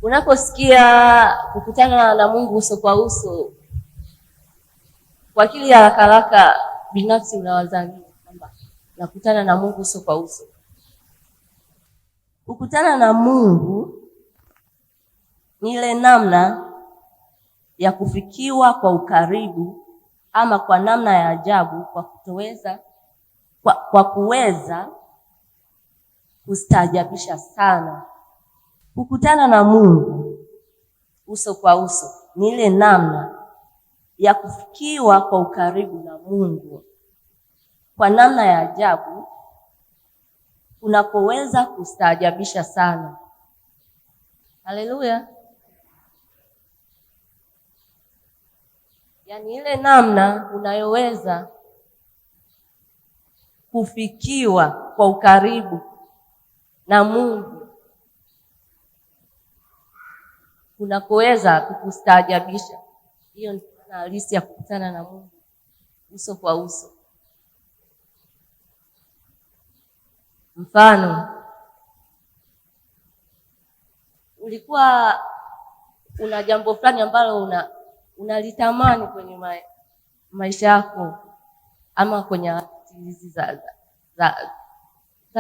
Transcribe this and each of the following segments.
Unaposikia kukutana na Mungu uso kwa uso, kwa akili ya haraka haraka binafsi unawazania kwamba nakutana na Mungu uso kwa uso. Kukutana na Mungu ni ile namna ya kufikiwa kwa ukaribu ama kwa namna ya ajabu kwa kuweza kustaajabisha sana. Kukutana na Mungu uso kwa uso ni ile namna ya kufikiwa kwa ukaribu na Mungu kwa namna ya ajabu unapoweza kustaajabisha sana. Haleluya! Yaani ile namna unayoweza kufikiwa kwa ukaribu na Mungu unapoweza kukustaajabisha. Hiyo ni maana halisi ya kukutana na Mungu uso kwa uso. Mfano, ulikuwa una jambo fulani ambalo unalitamani kwenye maisha yako ama kwenye hizi za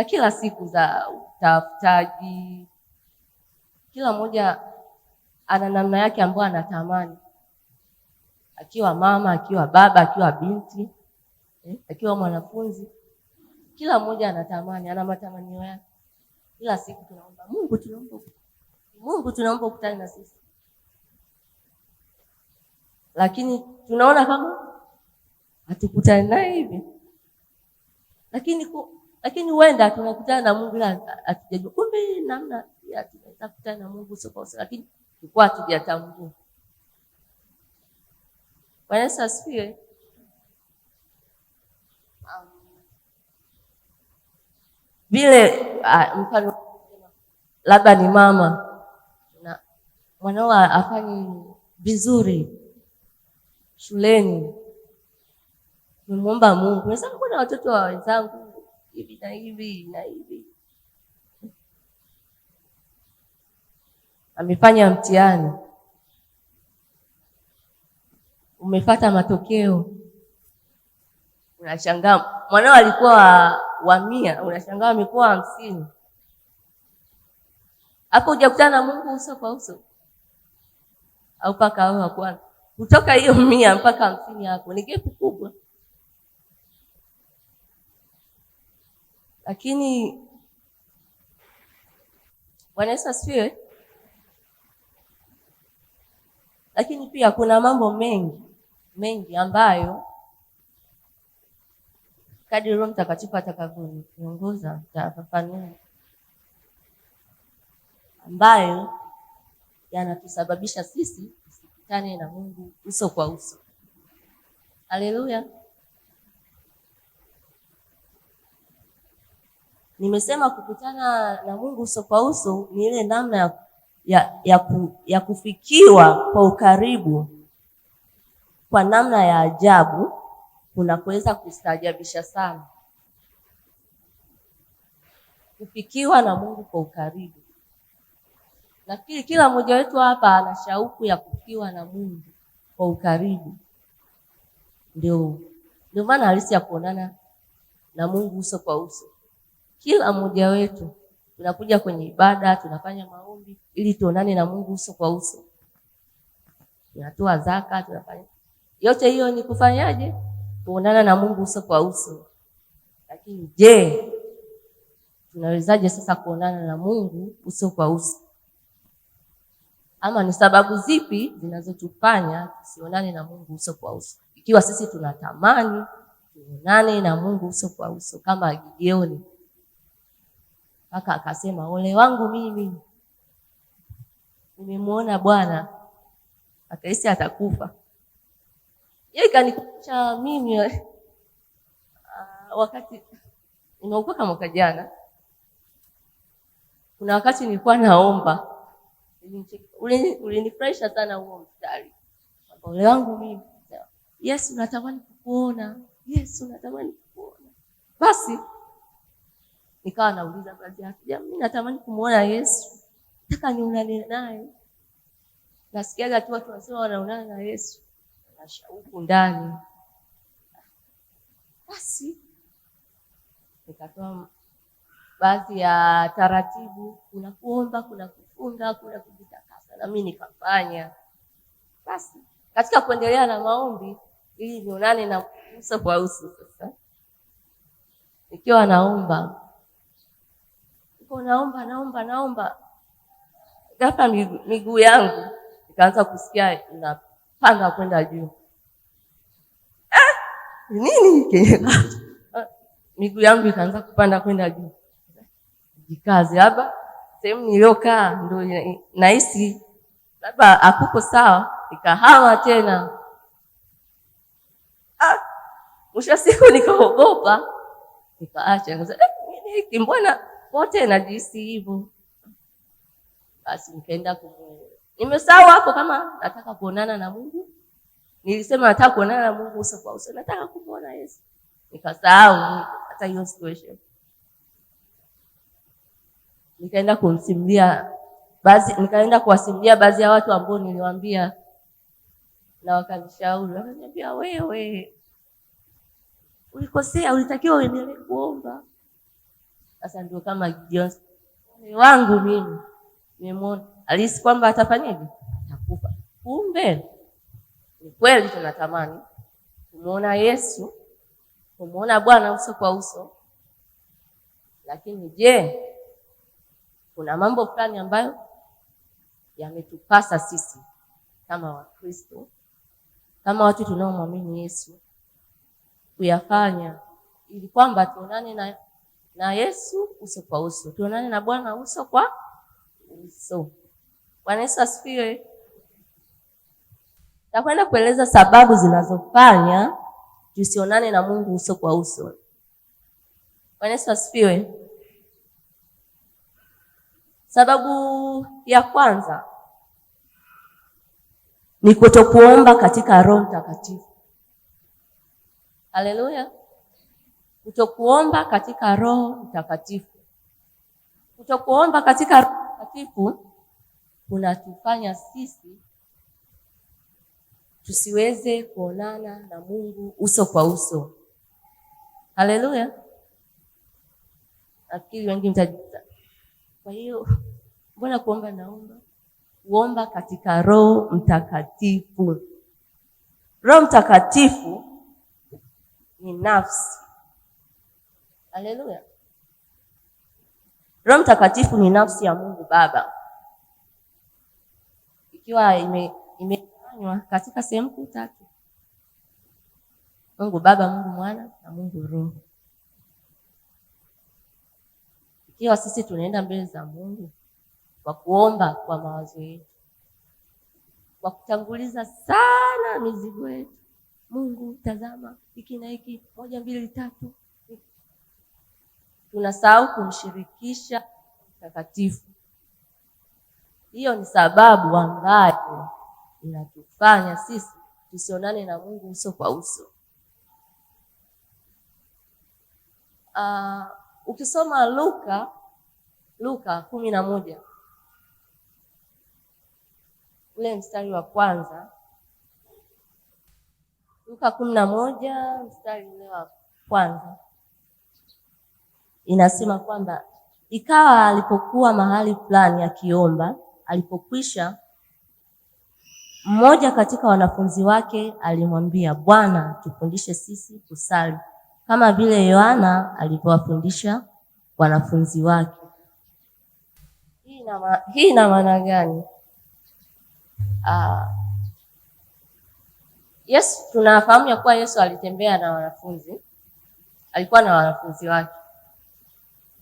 kila siku za utafutaji. Kila mmoja ana namna yake ambayo anatamani, akiwa mama, akiwa baba, akiwa binti, akiwa mwanafunzi. Kila mmoja anatamani, ana matamanio yake. Kila siku tunaomba Mungu, tunaomba ukutane na sisi. Lakini tunaona kama hatukutane naye hivi. Lakini huenda tunakutana na Mungu ila hatujajua kumbe namna ya tunakutana na Mungu sio kwa sababu, lakini tulikuwa hatujatambua. Bwana Yesu asifiwe. Vile mfano labda ni mama na mwanao afanye vizuri shuleni, nimuomba Mungu, nasema kuna watoto wa wenzangu hivi na hivi na hivi, amefanya mtihani, umepata matokeo, unashangaa mwanao alikuwa wa 100, unashangaa amekuwa 50. Hapo hujakutana na Mungu uso kwa uso. Au paka hao wa kwanza kutoka hiyo 100 mpaka 50 hapo ni gap kubwa. Lakini Bwana Yesu asifiwe. Lakini pia kuna mambo mengi ambayo kadri Roho Mtakatifu atakavyoniongoza nitafafanua, ambayo yanatusababisha sisi tusikutane na Mungu uso kwa uso. Haleluya. Nimesema kukutana na Mungu uso kwa uso ni ile namna ya kufikiwa kwa ukaribu kwa namna ya ajabu kunaweza kustaajabisha sana. Kufikiwa na Mungu kwa ukaribu. Nafikiri kila mmoja wetu hapa ana shauku ya kufikiwa na Mungu kwa ukaribu. Ndio maana halisi ya kuonana na Mungu uso kwa uso. Kila mmoja wetu tunakuja kwenye ibada, tunafanya maombi ili tuonane na Mungu uso kwa uso. Tunatoa zaka, tunafanya. Yote hiyo ni kufanyaje? Kuonana na Mungu uso kwa uso. Lakini je, tunawezaje sasa kuonana na Mungu uso kwa uso? Ama ni sababu zipi zinazotufanya tusionane na Mungu uso kwa uso? Ikiwa sisi tunatamani tuonane na Mungu uso kwa uso kama Gideoni. Mpaka akasema ole wangu mimi, nimemuona Bwana, akahisi atakufa. Yeye kanikucha mimi wakati nimeokoka mwaka jana. Kuna wakati nilikuwa naomba, ulinifurahisha sana huo mstari. Ole wangu mimi, Yesu natamani kukuona, Yesu natamani kukuona. Basi nikawa nauliza baadhi yake, mimi natamani kumuona Yesu. nataka nionane naye. Nasikiaga tu watu wanasema wanaonana na Yesu, na shauku ndani. Basi nikatoa baadhi ya taratibu, kuna kuomba, kuna kufunga, kuna kujitakasa, na mimi nikafanya. Basi katika kuendelea na maombi ili nionane na uso kwa uso, sasa nikiwa naomba, naomba ghafla miguu yangu ikaanza kusikia inapanda kwenda juu. Nini hiki? Miguu yangu ikaanza kupanda kwenda juu. Jikaze hapa sehemu niliyokaa ndio nahisi labda hakuko sawa, nikahama tena. Mwisho siku nikaogopa, nikaacha. Nini hiki, mbona wote najisi hivyo? Basi nikaenda nimesahau hapo kama nataka kuonana na Mungu. Nilisema nataka kuonana na Mungu uso kwa uso, nataka kumuona Yesu. Nikasahau hata hiyo situation. Nikaenda kuwasimulia baadhi ya watu ambao niliwaambia, na wakanishauri, wakaniambia wewe ulikosea, ulitakiwa uendelee kuomba. Sasa ndio kama Gideon wangu mimi nimeona alisi kwamba atafanyaje, atakufa. Kumbe ni kweli tunatamani kumuona Yesu, kumuona Bwana uso kwa uso, lakini je, kuna mambo fulani ambayo yametupasa sisi kama Wakristo, kama watu tunaomwamini Yesu, kuyafanya ili kwamba tuonane na Yesu uso kwa uso, tuonane na Bwana uso kwa uso. Bwana Yesu asifiwe. Takwenda kueleza sababu zinazofanya tusionane na Mungu uso kwa uso. Bwana Yesu asifiwe. Sababu ya kwanza ni kutokuomba katika Roho Mtakatifu. Haleluya. Kutokuomba katika Roho Mtakatifu. Kutokuomba katika Roho Mtakatifu kunatufanya sisi tusiweze kuonana na Mungu uso kwa uso. Haleluya. Nafikiri wengi mtajiuliza, kwa hiyo mbona kuomba naomba? Kuomba katika Roho Mtakatifu. Roho Mtakatifu ni nafsi. Haleluya. Roho Mtakatifu ni nafsi ya Mungu Baba, ikiwa imefanywa katika sehemu kuu tatu: Mungu Baba, Mungu Mwana na Mungu Roho. Ikiwa sisi tunaenda mbele za Mungu kwa kuomba kwa mawazo yetu, kwa kutanguliza sana mizigo yetu, Mungu tazama hiki na hiki, 1 2 3, tunasahau kumshirikisha Mtakatifu. Hiyo ni sababu ambayo inatufanya sisi tusionane na Mungu uso kwa uso. Ukisoma Luka 11 ule mstari wa kwanza, Luka 11 mstari ule wa kwanza, inasema kwamba ikawa alipokuwa mahali fulani akiomba, alipokwisha, mmoja katika wanafunzi wake alimwambia, Bwana, tufundishe sisi kusali kama vile Yohana alivyowafundisha wanafunzi wake. Hii ina maana gani? Yesu, tunafahamu ya kuwa Yesu alitembea na wanafunzi, alikuwa na wanafunzi wake,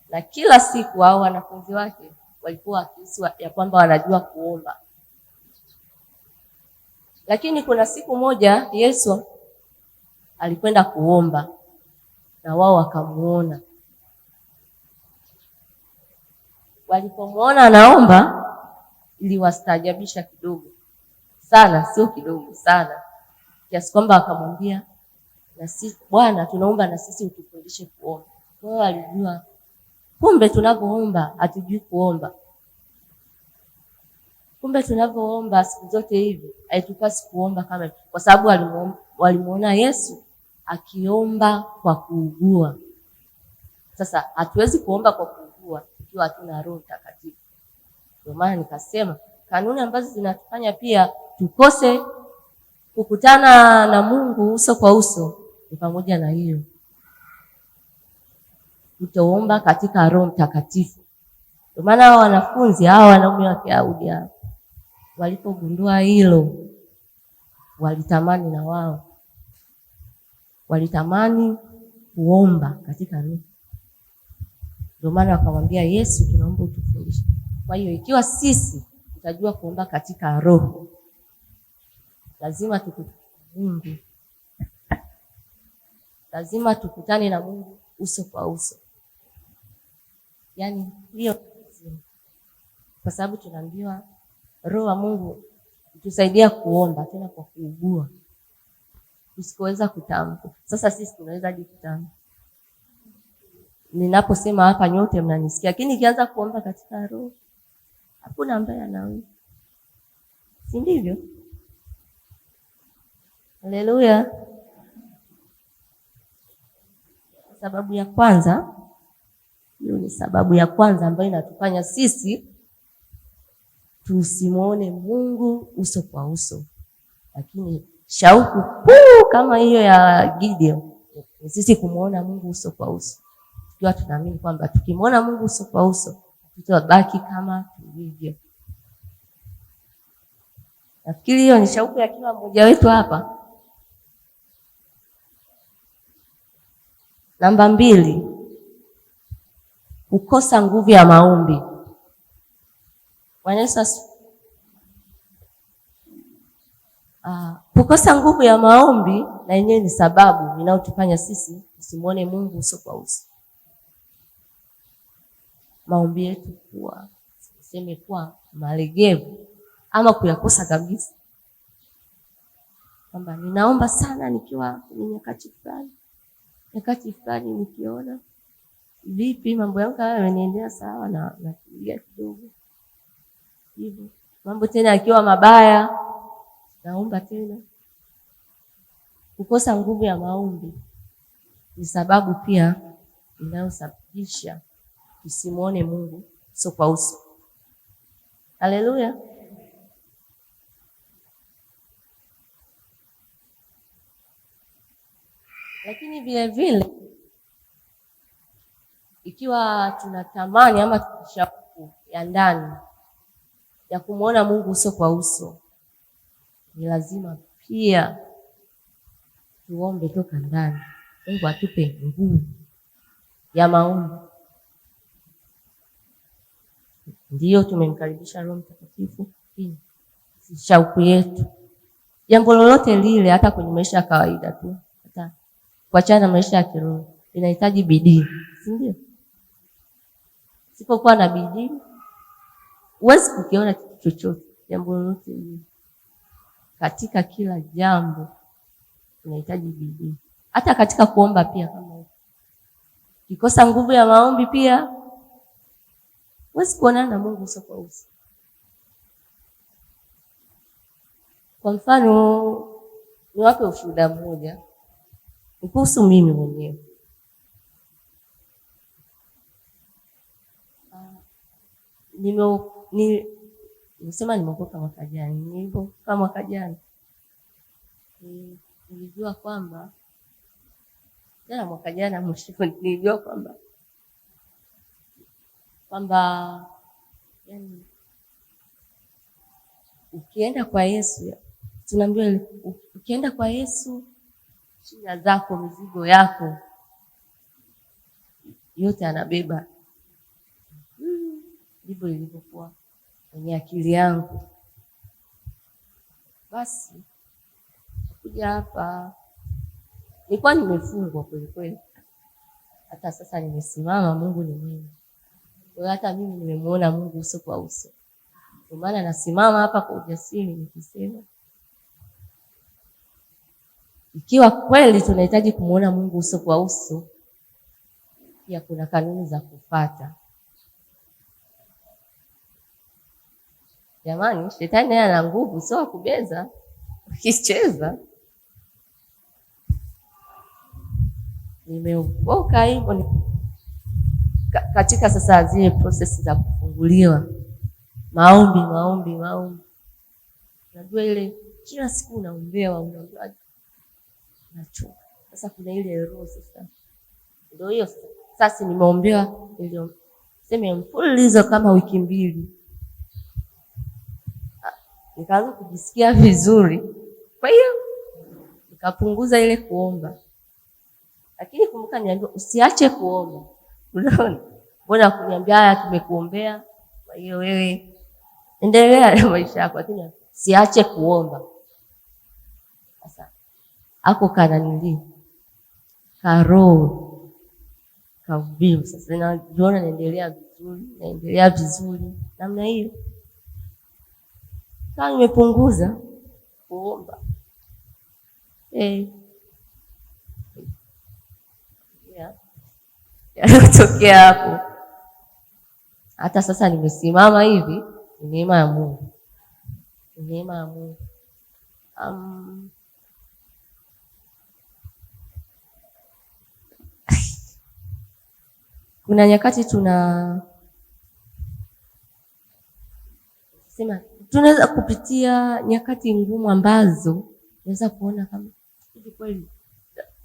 na kila siku hao wanafunzi wake walikuwa wakihisi ya kwamba wanajua kuomba. Lakini kuna siku moja Yesu alikwenda kuomba na wao wakamuona. Walipomuona anaomba, iliwastaajabisha kidogo sana, sio kidogo sana, kiasi kwamba akamwambia, na sisi Bwana, tunaomba na sisi utufundishe kuomba. Wao walijua kumbe tunapoomba hatujui kuomba. Kumbe tunavyoomba siku zote hivi haitupasi kuomba kama, kwa sababu walimuona Yesu akiomba kwa kuugua. Sasa hatuwezi kuomba kwa kuugua ikiwa hatuna Roho Mtakatifu. Ndio maana nikasema kanuni ambazo zinatufanya pia tukose kukutana na Mungu uso kwa uso ni pamoja na hiyo, kutoomba katika Roho Mtakatifu. Ndio maana hao wanafunzi hao wanaume wa Kiyahudi walipogundua hilo, walitamani na wao, walitamani kuomba katika Roho. Ndio maana wakamwambia Yesu, tunaomba utufundishe. Kwa hiyo ikiwa sisi tutajua kuomba katika Roho, lazima tukutane na Mungu, lazima tukutane na Mungu uso kwa uso. Yaani hiyo, kwa sababu tunaambiwa Roho wa Mungu utusaidia kuomba tena kwa kuugua, usikoweza kutamka. Sasa sisi tunaweza kutamka. Ninaposema hapa nyote mnanisikia, lakini nikianza kuomba katika Roho hakuna ambaye anaweza. Si ndivyo? Haleluya. Sababu ya kwanza, hiyo ni sababu ya kwanza ambayo inatufanya sisi tusimuone Mungu uso kwa uso. Lakini shauku kuu kama hiyo ya Gideon ni sisi kumuona Mungu uso kwa uso, tukiwa tunaamini kwamba tukimuona Mungu uso kwa uso tutabaki kama tulivyo. Nafikiri hiyo ni shauku ya kila mmoja wetu hapa. Namba 2, kukosa nguvu ya maombi. Kukosa nguvu ya maombi na yenyewe ni sababu inayotufanya sisi tusimuone Mungu uso kwa uso. Maombi yetu kuwa malegevu ama kuyakosa kabisa. Kwamba ninaomba sana nikiwa kwenye nyakati fulani nikiona vipi mambo yangu yanaendelea sawa na kulia kidogo hivyo. Mambo tena yakiwa mabaya naomba tena. Kukosa nguvu ya maombi ni sababu pia inayosababisha tusimuone Mungu uso kwa uso. Haleluya. Lakini vile vile ikiwa tunatamani ama tunashauku ya ndani ya kumuona Mungu uso kwa uso, ni lazima pia tuombe toka ndani. Mungu atupe nguvu ya maombi. Ndiyo tumemkaribisha Roho Mtakatifu, shauku yetu. Jambo lolote lile, hata kwenye maisha ya kawaida tu, hata kuachana na maisha ya kiroho, inahitaji bidii, si ndio? Sipokuwa na bidii huwezi kukiona kitu chochote. Jambo lolote lile, katika kila jambo inahitaji bidii. Hata katika kuomba pia kama hiyo. Kikosa nguvu ya maombi pia huwezi kuonana na Mungu uso kwa uso. Kwa mfano, niwape ushuhuda mmoja kuhusu mimi mwenyewe. Nimesema nimeokoka mwaka jana. Nilipotoka mwaka jana nilijua kwamba mwaka jana mwisho nilijua kwamba yani ukienda kwa Yesu, tunaambiwa ukienda kwa Yesu, shida zako, mizigo yako yote anabeba. Ndivyo ilivyokuwa kwenye akili yangu. Basi kuja hapa nilikuwa nimefungwa kweli kweli. Hata sasa nimesimama, Mungu ni mwema. Kwa hiyo hata mimi nimemuona Mungu uso kwa uso. Kwa maana nasimama hapa kwa ujasiri nikisema, ikiwa kweli tunahitaji kumuona Mungu uso kwa uso, pia kuna kanuni za kufuata. Jamani, shetani naye ana nguvu, sio kubeza. Ukicheza nimeokoka hivyo katika sasa zile process za kufunguliwa, maombi. Unajua ile kila siku unaombewa nachoka. Sasa kuna ile roho sasa. Ndio hiyo sasa nimeombewa ndio sema mfululizo kama wiki 2. Nikaanza kujisikia vizuri. Kwa hiyo nikapunguza ile kuomba. Lakini kumbuka niambia usiache kuomba. Unaona? Mbona kuniambia haya tumekuombea? Kwa hiyo wewe endelea na maisha yako, lakini usiache kuomba. Sasa ako kananili karo kavivu. Sasa najiona naendelea vizuri namna hiyo. Kama nimepunguza kuomba. Yanatokea hapo. Hata sasa nimesimama hivi, ni neema ya Mungu. Neema ya Mungu. Kuna nyakati tunaweza kupitia nyakati ngumu ambazo unaweza kuona kama hivi kweli.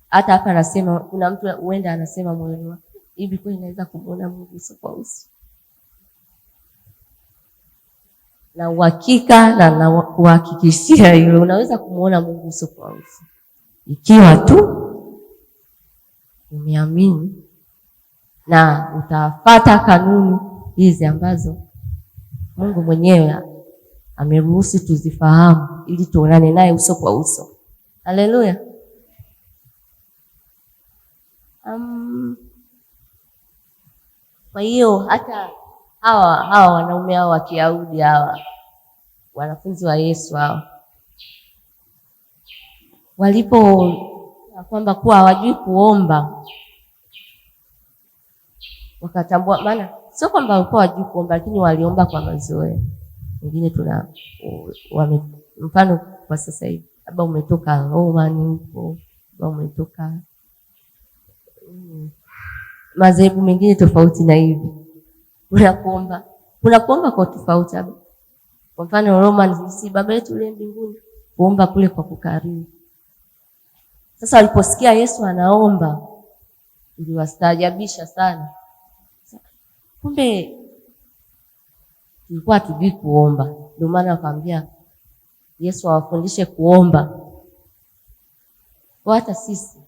Hata hapa anasema kuna mtu huenda anasema moyoni wake, hivi kweli naweza kumuona Mungu uso kwa uso? Na uhakika na kuhakikishia hilo, unaweza kumuona Mungu uso kwa uso ikiwa tu umeamini na utafuata kanuni hizi ambazo Mungu mwenyewe ameruhusu tuzifahamu ili tuonane naye uso kwa uso. Haleluya. Kwa hiyo hata hawa wanaume hao wa Kiyahudi hawa wanafunzi wa Yesu hao walipo kwamba kuwa hawajui kuomba, wakatambua, maana sio kwamba walikuwa hawajui kuomba, lakini waliomba kwa mazoea. Wengine mfano kwa sasa hivi labda umetoka Roma huko, labda umetoka madhehebu mengine tofauti na hivi, kuna kuomba kwa tofauti. Kwa mfano Roma si Baba yetu uliye mbinguni, kuomba kule kwa kukariri. Sasa waliposikia Yesu anaomba iliwastaajabisha sana. Kumbe tulikuwa hatujui kuomba, ndio maana akamwambia Yesu awafundishe kuomba. Kwa hata sisi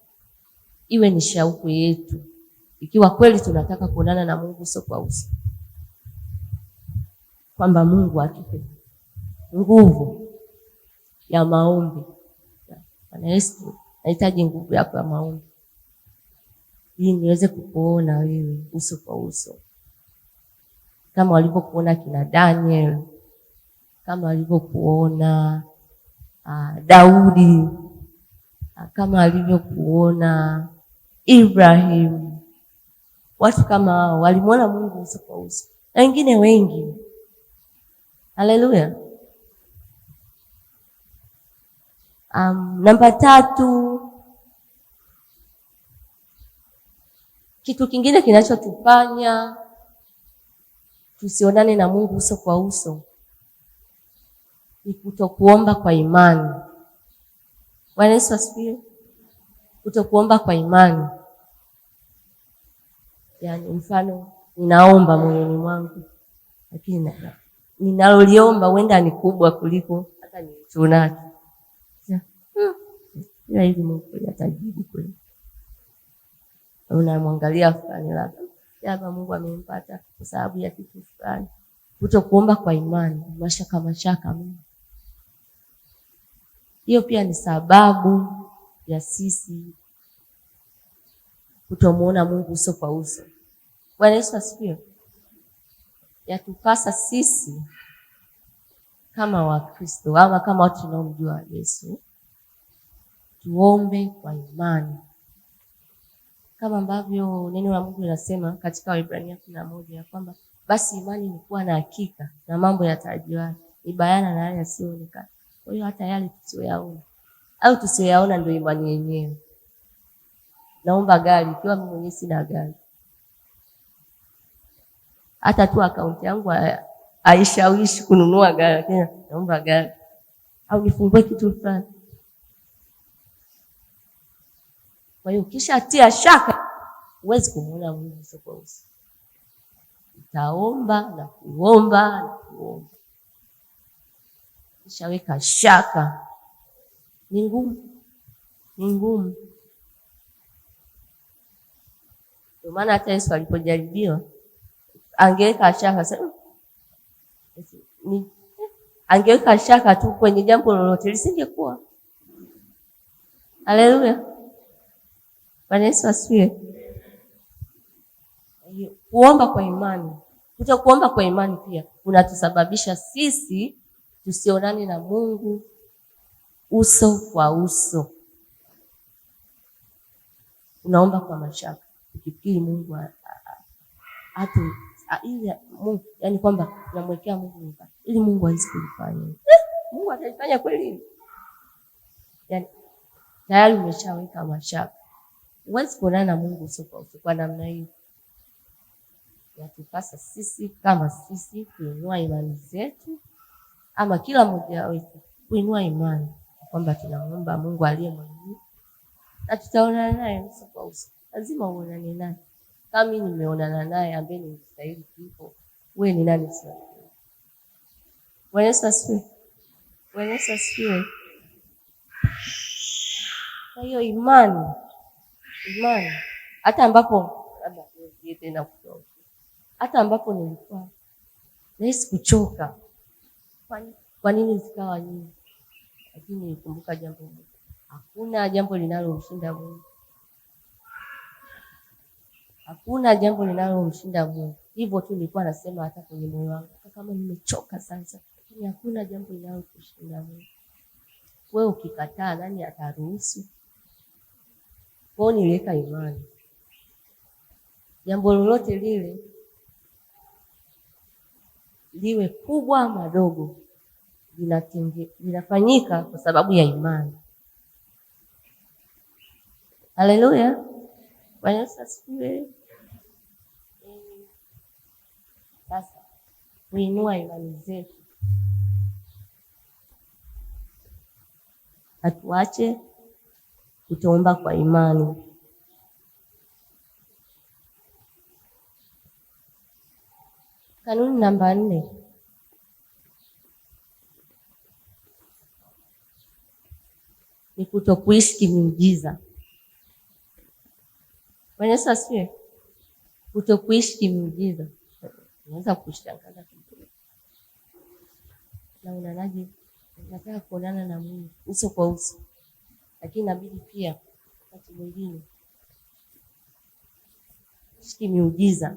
iwe ni shauku yetu, ikiwa kweli tunataka kuonana na Mungu uso kwa uso, kwamba Mungu atupe nguvu ya maombi. Bwana Yesu, nahitaji nguvu yako ya maombi ili niweze kukuona wewe uso kwa uso, kama walivyokuona kina Daniel, kama walivyokuona Daudi, kama walivyokuona Ibrahim. Watu kama hao walimuona Mungu uso kwa uso, na wengine wengi. Haleluya. Namba 3, kitu kingine kinachotufanya tusionane na Mungu uso kwa uso ni kutokuomba kwa imani. Bwana Yesu asifiwe. Kutokuomba kwa imani. Yaani mfano ninaomba moyoni mwangu, lakini ninaloliomba huenda ni kubwa kuliko hata nilichonacho. Ila hivi Mungu atajibu kweli. Unamwangalia fulani labda Mungu amempata kwa sababu ya kitu fulani. Kutokuomba kwa imani, mashaka. Hiyo pia ni sababu ya sisi kutomuona Mungu uso kwa uso. Bwana Yesu asifiwe. Yatupasa sisi kama Wakristo ama kama watu tunaomjua Yesu tuombe kwa imani, kama ambavyo neno la Mungu linasema katika Waebrania 11 ya kwamba basi imani ni kuwa na hakika na mambo yatarajiwayo, ni bayana na yale yasiyoonekana. Kwa hiyo hata yale tusiyoyaona au tusiyoyaona ndio imani yenyewe. Naomba gari ikiwa mimi mwenyewe sina gari. Hata tu akaunti yangu haishawishi kununua gari, lakini naomba gari au nifungue kitu fulani. Kwa hiyo ukishatia shaka huwezi kumuona Mungu uso kwa uso. Utaomba na kuomba na kuomba. Ukishaweka shaka ni ngumu. Ndio maana hata Yesu alipojaribiwa angeweka shaka sasa, angeweka shaka tu kwenye jambo lolote lisingekuwa. Haleluya. Bwana Yesu asifiwe. Kuomba kwa imani. Kuomba kwa imani pia kunatusababisha sisi tusionane na Mungu uso kwa uso. Unaomba kwa mashaka, ukifikiri Mungu Mungu, yani kwamba unamwekea Mungu mpaka ili Mungu aweze kulifanya. Mungu atalifanya kweli? Yani tayari umeshaweka mashaka. Huwezi kuonana na Mungu uso kwa uso kwa namna hiyo. Yatupasa sisi kama sisi kuinua imani zetu, ama kila mmoja wetu kuinua imani kwamba tunamuomba Mungu aliye mwaminifu na tutaonana naye uso kwa uso. Lazima uonane naye. Kama mimi nimeonana naye ambaye ni mstahili kipo, wewe ni nani sasa? Bwana Yesu asifiwe. Kwa hiyo imani hata ambapo labda niwe tena kutoka, hata ambapo nilikuwa nahisi kuchoka, kwa nini zikawa nyingi? Lakini nikumbuka jambo moja, hakuna jambo linalomshinda Mungu. Hakuna jambo linalomshinda Mungu. Hivyo tu nilikuwa nasema hata kwenye moyo wangu, kama nimechoka sasa, lakini hakuna jambo linalomshinda Mungu. Wewe ukikataa, nani ataruhusu? Kwa hiyo niliweka imani. Jambo lolote lile, liwe kubwa ama dogo, linafanyika kwa sababu ya imani. Haleluya. Bwana Yesu asifiwe. Sasa kuinua imani zetu, hatuache kutomba kwa imani. Kanuni namba 4, ni kutokuishi kimiujiza. Bwana Yesu asifiwe. Kutokuishi kimiujiza unaweza kushangaza kidogo. Na unanaje unataka kuonana na Mungu uso kwa uso, lakini inabidi pia wakati mwingine kuishi miujiza.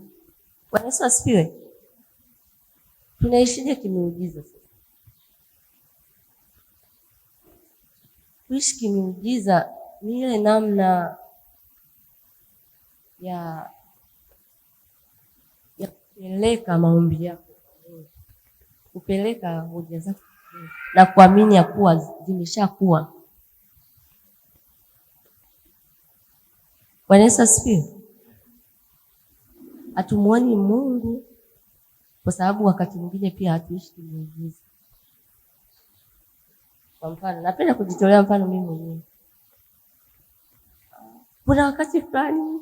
Bwana Yesu asifiwe. Tunaishije kimiujiza sasa? Kuishi kimiujiza ni ile namna ya kupeleka maombi yako, kupeleka hoja zako na kuamini ya kuwa zimeshakuwa. Bwana Yesu asifiwe. Hatumuoni Mungu kwa sababu wakati mwingine pia hatuishi kimiujiza. Kwa mfano, napenda kujitolea mfano mimi mwenyewe. Kuna wakati fulani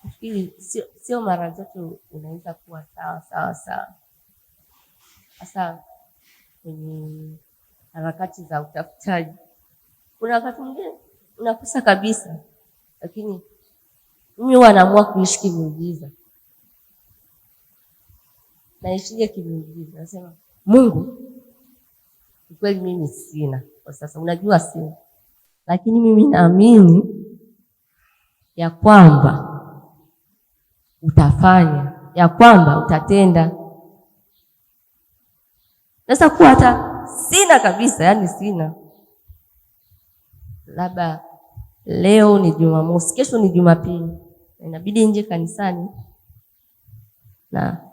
nafikiri sio mara zote unaweza kuwa sawa. Hasa kwenye harakati za utafutaji. Kuna wakati mwingine unakosa kabisa, lakini mimi huwa naamua kuishi kimiujiza. Naishije kimiujiza? Nasema, Mungu, kweli mimi sina kwa sasa, unajua sina, lakini mimi naamini ya kwamba utafanya, ya kwamba utatenda. Sasa kuwa hata sina kabisa, yani sina. Labda leo ni Jumamosi, kesho ni Jumapili, inabidi nje kanisani na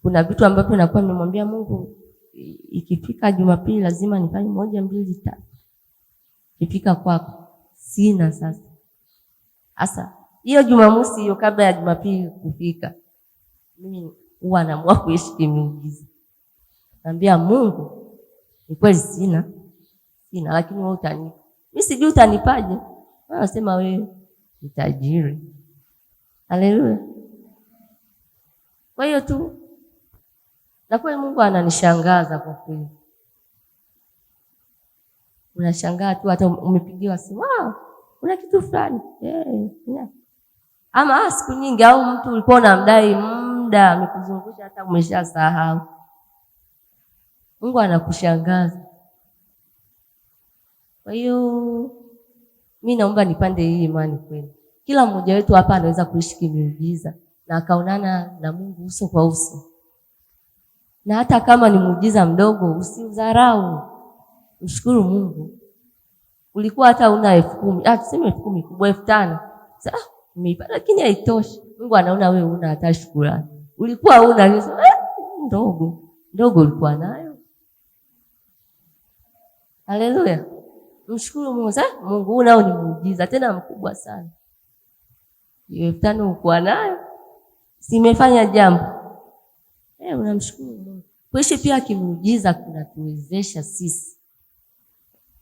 kuna vitu ambavyo nakuwa nimemwambia Mungu ikifika Jumapili lazima nifanye 1, 2, 3. Ikifika kwako sina sasa hiyo Jumamosi hiyo kabla ya Jumapili kufika, mimi huwa naamua kuishi kimiujiza. Naambia Mungu, ni kweli sina lakini wewe utanipa. Mimi sijui utanipaje. Anasema wewe ni tajiri. Haleluya. Kwa hiyo tu na kweli Mungu ananishangaza kwa kweli. Unashangaa tu hata umepigiwa simu, una kitu fulani. Yeah. Ama siku nyingi au mtu ulikuwa unamdai muda amekuzungusha hata umeshasahau. Mungu anakushangaza. Kwa hiyo mimi naomba nipande hii imani kweli. Kila mmoja wetu hapa anaweza kuishi kimiujiza na akaonana na Mungu uso kwa uso. Na hata kama ni muujiza mdogo usiudharau. Mshukuru Mungu. Ulikuwa hata una 10,000, tuseme 10,000 kubwa 5,000. Sasa umeipata lakini haitoshi. Mungu anaona wewe una hata shukrani. Ulikuwa una ndogo ulikuwa nayo. Haleluya. Mshukuru Mungu. Mungu unao ni muujiza tena mkubwa sana. Hiyo 5,000 ulikuwa nayo. Simefanya jambo. Unamshukuru Mungu. Kuishi pia kimuujiza kunatuwezesha sisi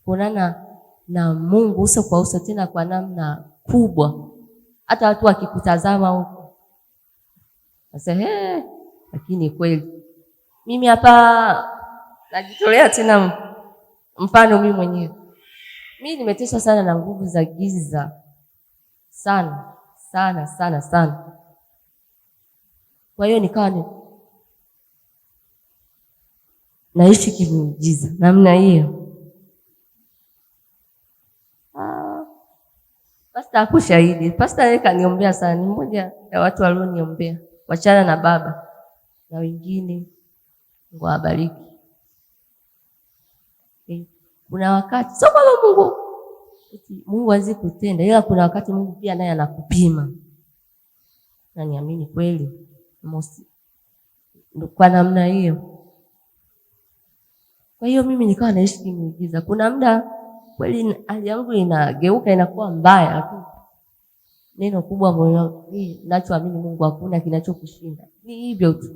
kuonana na Mungu uso kwa uso tena kwa namna kubwa. Hata watu wakikutazama huko wasema lakini kweli. Mimi hapa najitolea tena mfano mimi mwenyewe. Mimi nimeteswa sana na nguvu za giza. Sana. Kwa hiyo nikawa naishi kimiujiza namna hiyo. Pastor akushahidi. Pastor yeye kaniombea sana. Ni mmoja ya watu walioniombea. Wachana na baba na wengine. Mungu awabariki. Kuna wakati sio kama Mungu hawezi kutenda, ila kuna wakati Mungu pia naye anakupima. Na niamini kweli kwa namna hiyo. Kwa hiyo mimi nikawa naishi kimiujiza. Kuna muda kweli hali yangu inageuka inakuwa mbaya, lakini neno kubwa moyo ninachoamini Mungu hakuna kinachokushinda. Ni hivyo tu.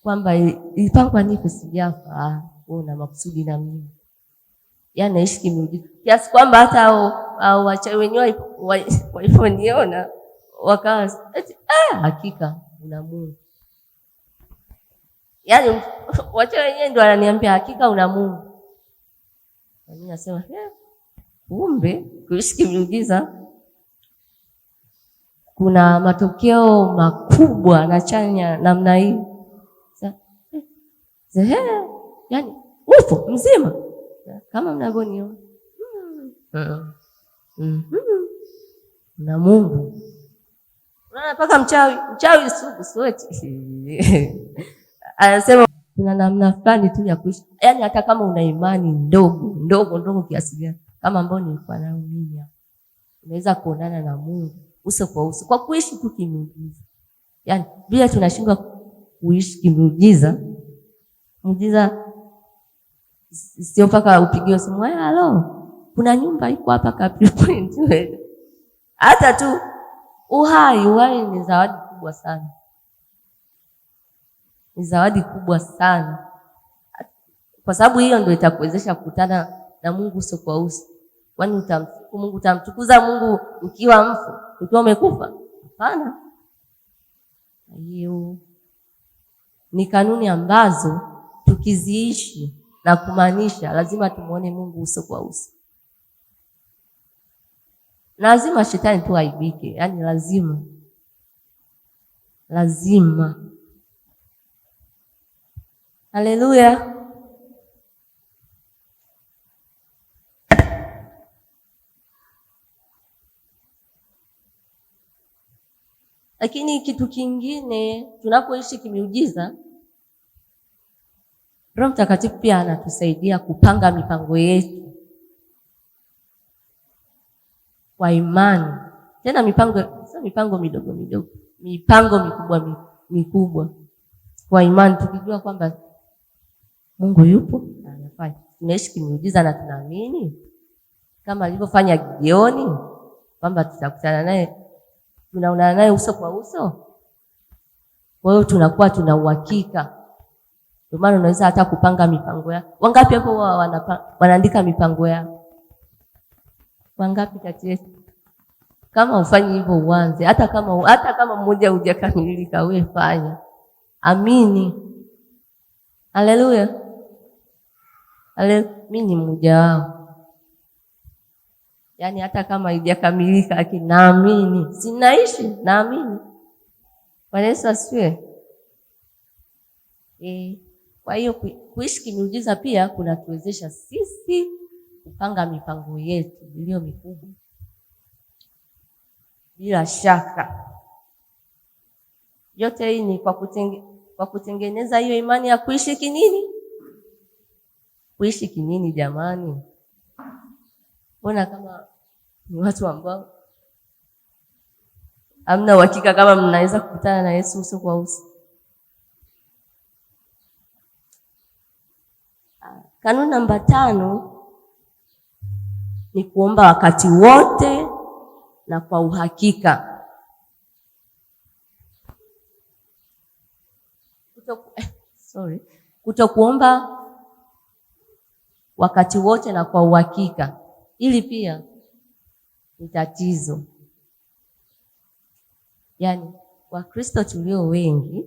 Kwamba ilipangwa nife sijafa, una makusudi na mimi. Yaani naishi kimiujiza. Kiasi kwamba hata au wachawi wenyewe waliponiona wakawa hakika una Mungu. Yaani wachawi wenyewe ndio wananiambia hakika una Mungu. Na mimi nasema kumbe kuishi kimiujiza kuna matokeo makubwa na chanya namna hii. Yaani upo mzima kama mnavyoniona. Na Mungu. Unaona mpaka mchawi sugu sweti. Anasema kuna namna fulani tu ya kuishi. Yaani hata kama una imani ndogo kiasi gani kama ambao nilikuwa nayo mimi hapa. Unaweza kuonana na Mungu uso kwa uso kwa kuishi tu kimiujiza. Yaani bila tunashindwa kuishi kimiujiza. Muujiza sio mpaka upigiwe simu, halo, kuna nyumba iko hapa Capri Point. Hata tu uhai ni zawadi kubwa sana. Ni zawadi kubwa sana. Kwa sababu hiyo ndio itakuwezesha kukutana na Mungu uso kwa uso. Kwani utamsifu Mungu, utamtukuza Mungu ukiwa mfu, ukiwa umekufa? Hapana. Hiyo ni kanuni ambazo tukiziishi na kumaanisha lazima tumuone Mungu uso kwa uso. Lazima shetani tu aibike, yaani lazima. Haleluya. Lakini kitu kingine tunapoishi kimiujiza, Roho Mtakatifu pia anatusaidia kupanga mipango yetu kwa imani. Tena mipango midogo, mipango mikubwa mikubwa kwa imani, tukijua kwamba Mungu yupo na anafanya. Tunaishi kimiujiza na tunaamini kama alivyofanya Gideoni kwamba tutakutana naye, tunaonana naye uso kwa uso. Kwa hiyo tunakuwa tuna uhakika. Ndio maana unaweza hata kupanga mipango yako. Wangapi hapo wanaandika mipango yao? Wangapi kati yetu? Kama ufanye hivyo uanze, hata kama mmoja hujakamilika, wewe fanya. Amini. Haleluya. Mimi ni mmoja wao. Yaani hata kama haijakamilika lakini naamini. Sinaishi, naamini. Bwana Yesu asifiwe. Kwa hiyo kuishi kimiujiza pia kunatuwezesha sisi kupanga mipango yetu iliyo mikubwa. Bila shaka. Yote hii ni kwa kutengeneza hiyo imani ya kuishi kinini? Kuishi kinini jamani? Mbona kama ni watu ambao hamna uhakika kama mnaweza kukutana na Yesu uso kwa uso. Kanuni namba 5 ni kuomba wakati wote na kwa uhakika. Kutokuomba wakati wote na kwa uhakika, ili pia ni tatizo. Yaani Wakristo tulio wengi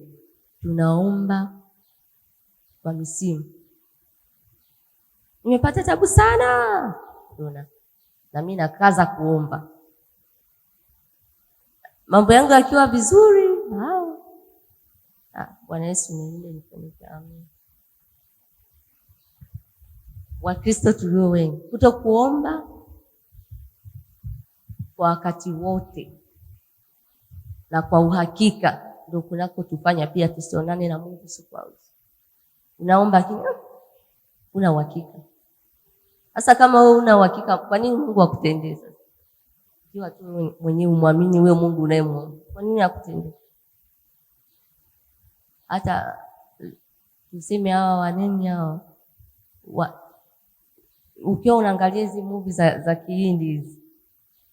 tunaomba kwa misimu. Nimepata tabu sana. Na mimi nakaza kuomba. Mambo yangu yakiwa vizuri. Bwana Yesu nilinde nifunike. Amen. Wakristo tulio wengi kutokuomba kwa wakati wote na kwa uhakika ndio kunakotufanya pia tusionane na Mungu siku au. Unaomba una uhakika. Sasa kama wewe una uhakika, kwa nini Mungu akutendee sasa? Ikiwa tu mwenyewe umwamini wewe Mungu unayemwomba, kwa nini akutendee? Hata tuseme hawa waneni hao ukiwa unaangalia hizi movie za Kihindi hizi,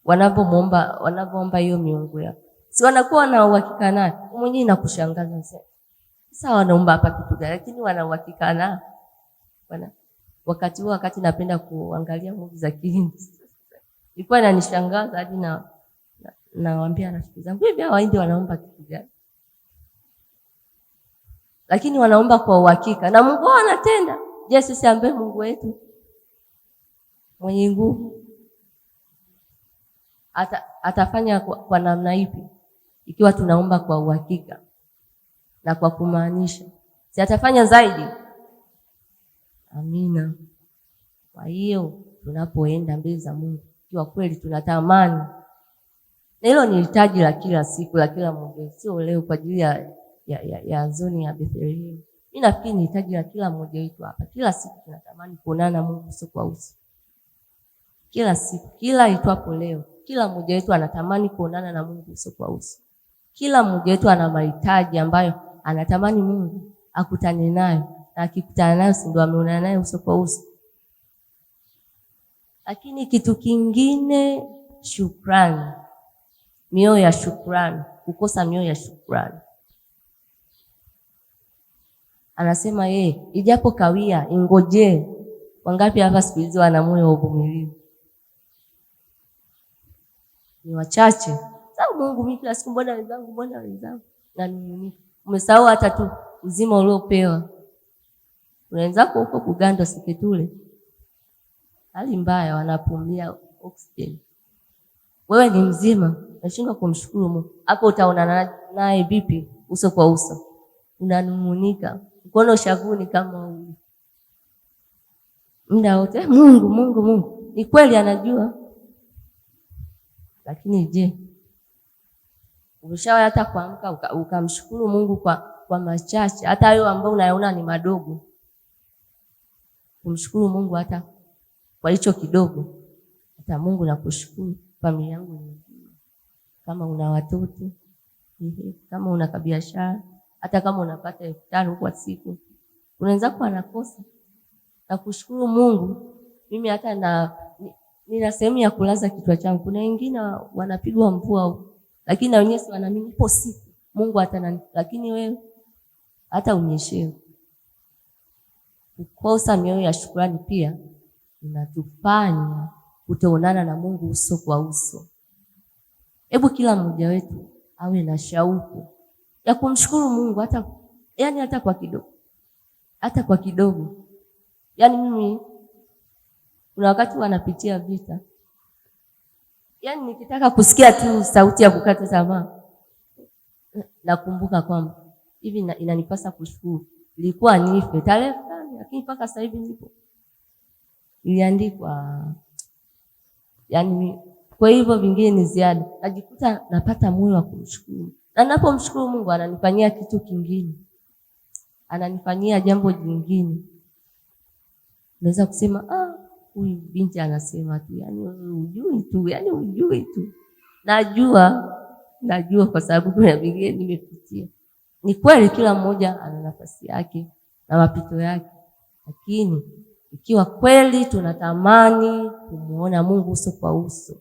wanapoomba hiyo miungu yao, si wanakuwa na uhakika naye? Mwenyewe inakushangaza sana. Sasa wanaomba hapa kitu gani? Lakini wana uhakika na wakati napenda kuangalia movie za Kihindi. Ilikuwa inanishangaza hadi nawaambia rafiki zangu, hivi Wahindi wanaomba kitu gani? Lakini wanaomba kwa uhakika na Mungu anatenda. Je, sisi ambaye Mungu wetu mwenye nguvu atafanya kwa namna ipi ikiwa tunaomba kwa uhakika na kwa kumaanisha? Si atafanya zaidi? Amina. Kwa hiyo tunapoenda mbele za Mungu ikiwa kweli tunatamani, na hilo ni hitaji la kila siku la kila mmoja, sio leo kwa ajili ya zoni ya Bethlehem. Mimi nafikiri ni hitaji la kila mmoja wetu hapa. Kila siku tunatamani kuonana na Mungu uso kwa uso. Kila siku, kila itwapo leo, kila mmoja wetu anatamani kuonana na Mungu uso kwa uso. Kila mmoja wetu ana mahitaji ambayo anatamani Mungu akutane nayo, na akikutana nayo si ndio ameonana naye uso kwa uso. Lakini kitu kingine, shukrani. Mioyo ya shukrani, kukosa mioyo ya shukrani. Anasema ijapo kawia ingojee. Wangapi hapa siku hizi wana moyo wa uvumilivu? Ni wachache. Sababu Mungu mimi kila siku mbona wenzangu na nini? Umesahau hata tu uzima uliopewa. Wenzako huko Bugando Siketule, hali mbaya, wanapumlia oxygen. Wewe ni mzima, unashindwa kumshukuru Mungu. Hapo utaonana naye vipi uso kwa uso? Unanung'unika, mkono shavuni kama huyu. Muda wote Mungu. Ni kweli anajua. Lakini je, umeshawahi hata kuamka ukamshukuru Mungu kwa machache, hata hayo ambayo unayaona ni madogo? Kumshukuru Mungu hata kwa hicho kidogo. Hata Mungu nakushukuru, familia yangu ni nzima. Kama una watoto, kama una kabiashara, hata kama unapata 5,000 kwa siku. Unaweza kuwa nakosa na kushukuru Mungu. Mimi hata nina sehemu ya kulaza kichwa changu. Kuna wengine wanapigwa mvua lakini na wenyewe wanaamini ipo siku Mungu atanani, lakini wewe hata unyeshewe. Kukosa mioyo ya shukrani pia inatufanya kutoonana na Mungu uso kwa uso. Hebu kila mmoja wetu awe na shauku ya kumshukuru Mungu hata kwa kidogo. Hata kwa kidogo. Mimi kuna wakati wanapitia vita. Nikitaka kusikia tu sauti ya kukata tamaa, nakumbuka kwamba hivi inanipasa kushukuru. Ilikuwa nife tarehe fulani lakini mpaka sasa hivi nipo. Iliandikwa. Kwa hivyo vingine ni ziada. Najikuta napata moyo wa kumshukuru. Na ninapomshukuru Mungu ananifanyia kitu kingine. Ananifanyia jambo jingine. Naweza kusema huyu binti anasema tu, ujui tu. Najua kwa sababu kuna vingine nimepitia. Ni kweli kila mmoja ana nafasi yake na mapito yake. Lakini ikiwa kweli tunatamani kumuona Mungu uso kwa uso,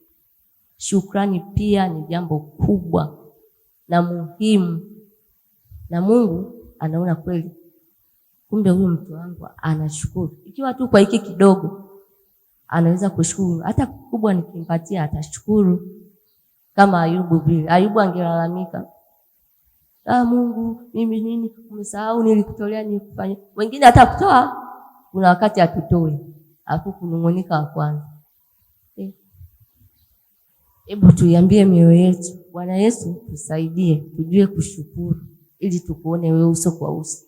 shukrani pia ni jambo kubwa na muhimu. Na Mungu anaona kweli, kumbe huyu mtu wangu anashukuru. Ikiwa tu kwa hiki kidogo anaweza kushukuru, hata kubwa nikimpatia atashukuru. Kama Ayubu vile. Ayubu angelalamika, Mungu mimi nini umesahau nilikutolea nikufanye. Wengine hata kutoa kuna wakati hatutoi. Alafu kunungunika wa kwanza. Hebu tuiambie mioyo yetu, Bwana Yesu tusaidie tujue kushukuru ili tukuone wewe uso kwa uso.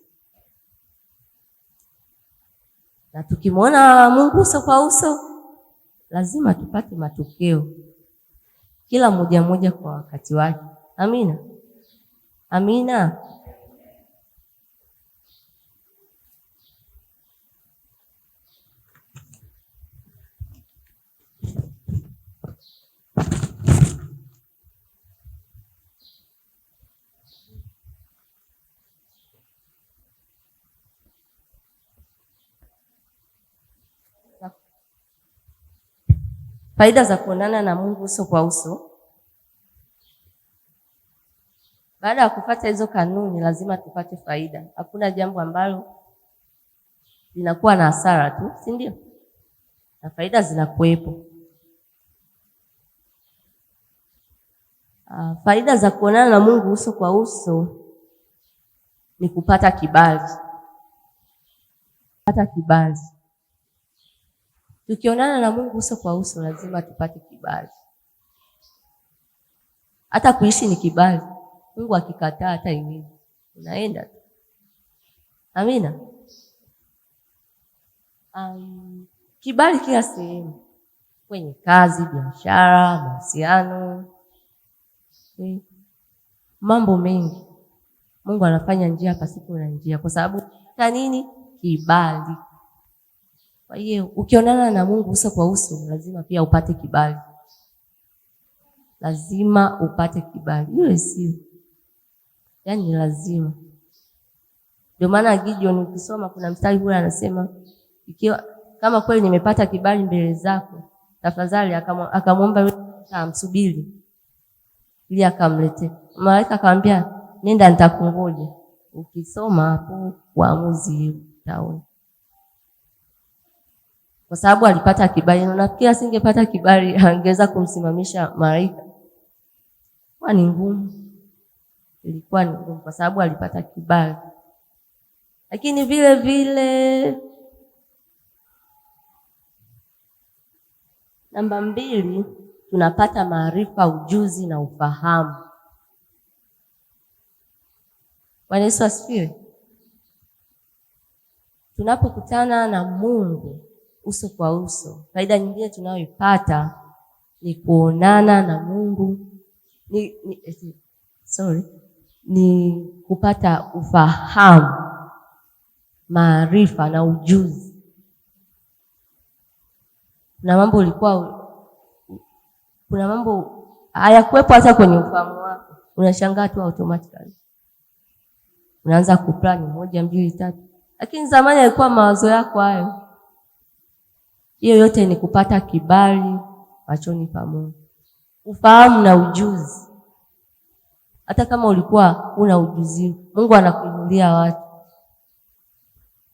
Na tukimwona Mungu uso kwa uso, lazima tupate matokeo. Kila mmoja kwa wakati wake. Amina. Amina. Faida za kuonana na Mungu uso kwa uso. Baada ya kufuata hizo kanuni lazima tupate faida. Hakuna jambo ambalo linakuwa na hasara tu, si ndio? Na faida zinakuwepo. Faida za kuonana na Mungu uso kwa uso ni kupata kibali. Kupata kibali. Tukionana na Mungu uso kwa uso lazima tupate kibali. Hata kuishi ni kibali. Mungu akikataa hata hivi unaenda. Amina. Kibali kila sehemu. Kwenye kazi, biashara, mahusiano. Mambo mengi. Mungu anafanya njia pasipo na njia kwa sababu ta nini? Kibali. Kwa hiyo ukionana na Mungu uso kwa uso lazima pia upate kibali. Lazima upate kibali. Hiyo sio. Ni lazima. Ndio maana Gideon ukisoma kuna mstari ule anasema ikiwa kama kweli nimepata kibali mbele zako, tafadhali akamwomba yule amsubiri ili akamlete. Malaika akamwambia nenda nitakungoja. Ukisoma hapo Waamuzi utaona. Kwa sababu alipata kibali. Na nafikiri asingepata kibali angeweza kumsimamisha malaika. Ni ngumu. Ilikuwa ni ngumu kwa sababu alipata kibali. Lakini vile vile namba 2 tunapata maarifa, ujuzi na ufahamu. Bwana Yesu asifiwe. Tunapokutana na Mungu uso kwa uso, faida nyingine tunayoipata ni kuonana na Mungu ni kupata ufahamu, maarifa na ujuzi. Kuna mambo hayakuwepo hata kwenye ufahamu wako. Unashangaa tu automatically. unaanza kuplani 1, 2, 3. Lakini zamani alikuwa mawazo yako hayo. Hiyo yote ni kupata kibali machoni pa Mungu, ufahamu na ujuzi. Hata kama ulikuwa una ujuzi, Mungu anakuinulia watu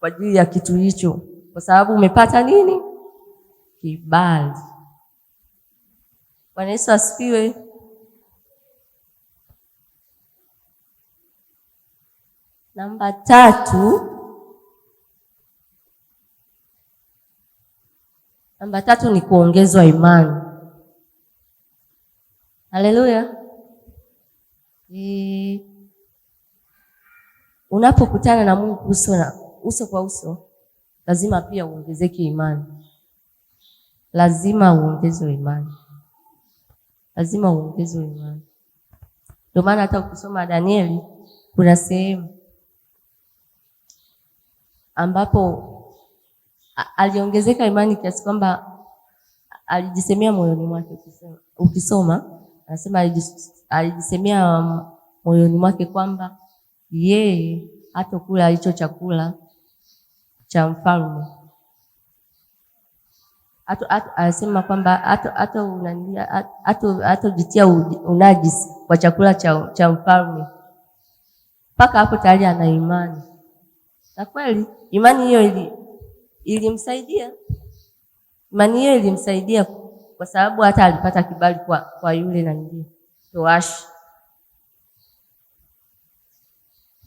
kwa ajili ya kitu hicho, kwa sababu umepata nini? Kibali. Bwana Yesu asifiwe. Namba 3. Namba 3 ni kuongezwa imani. Haleluya. Unapokutana na Mungu uso kwa uso, lazima pia uongezeke imani. Lazima uongezwe imani. Lazima uongezwe imani. Ndio maana hata ukisoma Danieli, kuna sehemu ambapo aliongezeka imani kiasi kwamba alijisemea moyoni mwake. Ukisoma anasema alijisemea moyoni mwake kwamba yeye hatokula hicho chakula cha mfalme. Anasema kwamba hatojitia unajisi kwa chakula cha mfalme. Mpaka hapo tayari ana imani. Na kweli imani hiyo ilimsaidia. Imani hiyo ilimsaidia kwa sababu hata alipata kibali kwa yule na ndiye Yoashi.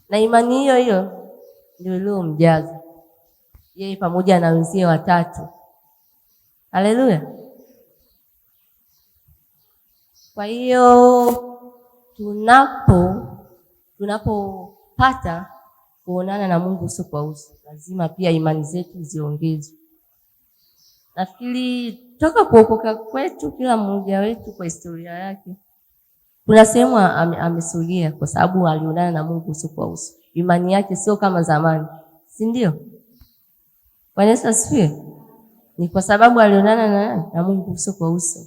Na imani hiyo hiyo ndio iliyomjaza yeye pamoja na wenzie watatu. Haleluya. Kwa hiyo tunapopata kuonana na Mungu uso kwa uso, lazima pia imani zetu ziongezwe. Nafikiri toka kuokoka kwetu, kila mmoja wetu kwa historia yake, kuna sehemu amesulia kwa sababu alionana na Mungu uso kwa uso. Imani yake sio kama zamani, si ndio? Bwana Yesu asifiwe. Ni kwa sababu alionana na Mungu uso kwa uso.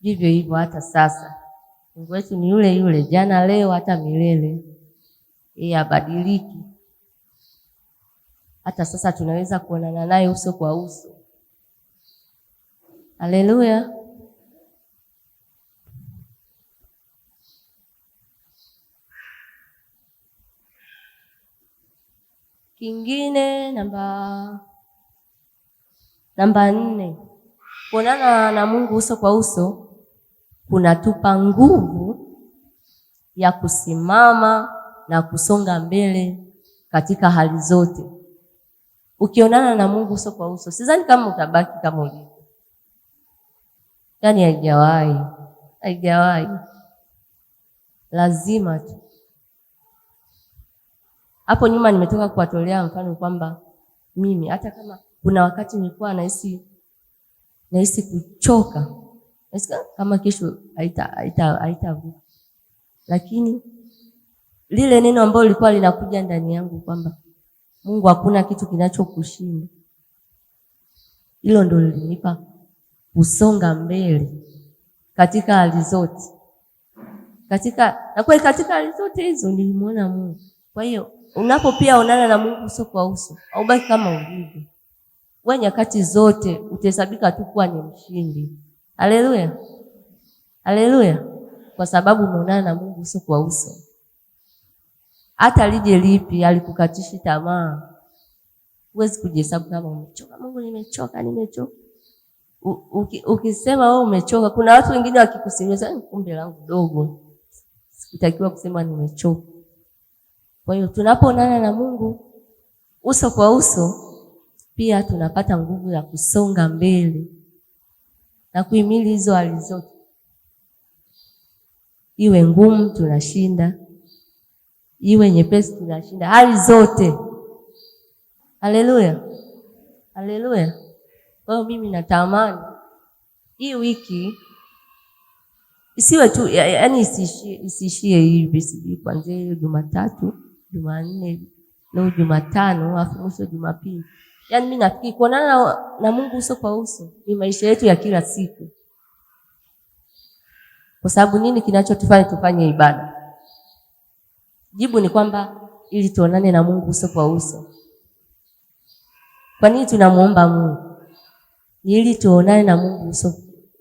Vivyo hivyo hata sasa Mungu wetu ni yule yule, jana, leo, hata milele. Yeye habadiliki. Hata sasa tunaweza kuonana naye uso kwa uso. Haleluya. Kingine namba 4, kuonana na Mungu uso kwa uso kunatupa nguvu ya kusimama na kusonga mbele katika hali zote. Ukionana na Mungu uso kwa uso, sidhani kama utabaki kama ulivyo. Yaani haijawahi. Lazima tu. Hapo nyuma nimetoka kuwatolea mfano kwamba mimi hata kama kuna wakati nilikuwa nahisi kuchoka, kama kesho haitavuka, lakini lile neno ambalo lilikuwa linakuja ndani yangu kwamba Mungu hakuna kitu kinachokushinda, hilo ndio lilinipa kusonga mbele katika hali zote. Na kweli katika hali zote hizo nilimuona Mungu. Kwa hiyo unapo pia onana na Mungu uso kwa uso, haubaki kama ulivyo. Wewe nyakati zote utahesabika tu kuwa ni mshindi. Haleluya. Haleluya. Kwa sababu umeonana na Mungu uso kwa uso. Hata lije lipi alikukatishi tamaa. Huwezi kujihesabu kama umechoka. Mungu, nimechoka. Ukisema wewe umechoka, kuna watu wengine wakikusemea kumbe langu dogo, sikutakiwa kusema nimechoka. Kwa hiyo tunapoonana na Mungu uso kwa uso, pia tunapata nguvu ya kusonga mbele na kuhimili hizo hali zote. Iwe ngumu tunashinda, iwe nyepesi tunashinda, hali zote. Haleluya. Haleluya. Kwa hiyo mimi natamani hii wiki isiwe tu, yaani isiishie hivi, sijui kuanzia Jumatatu, Jumanne, leo Jumatano, afu mwisho Jumapili. Yaani mimi nafikiri kuonana na Mungu uso kwa uso ni maisha yetu ya kila siku. Kwa sababu nini kinachotufanya tufanye ibada? Jibu ni kwamba ili tuonane na Mungu uso kwa uso. Kwa nini tunamuomba Mungu? Ni ili tuonane na Mungu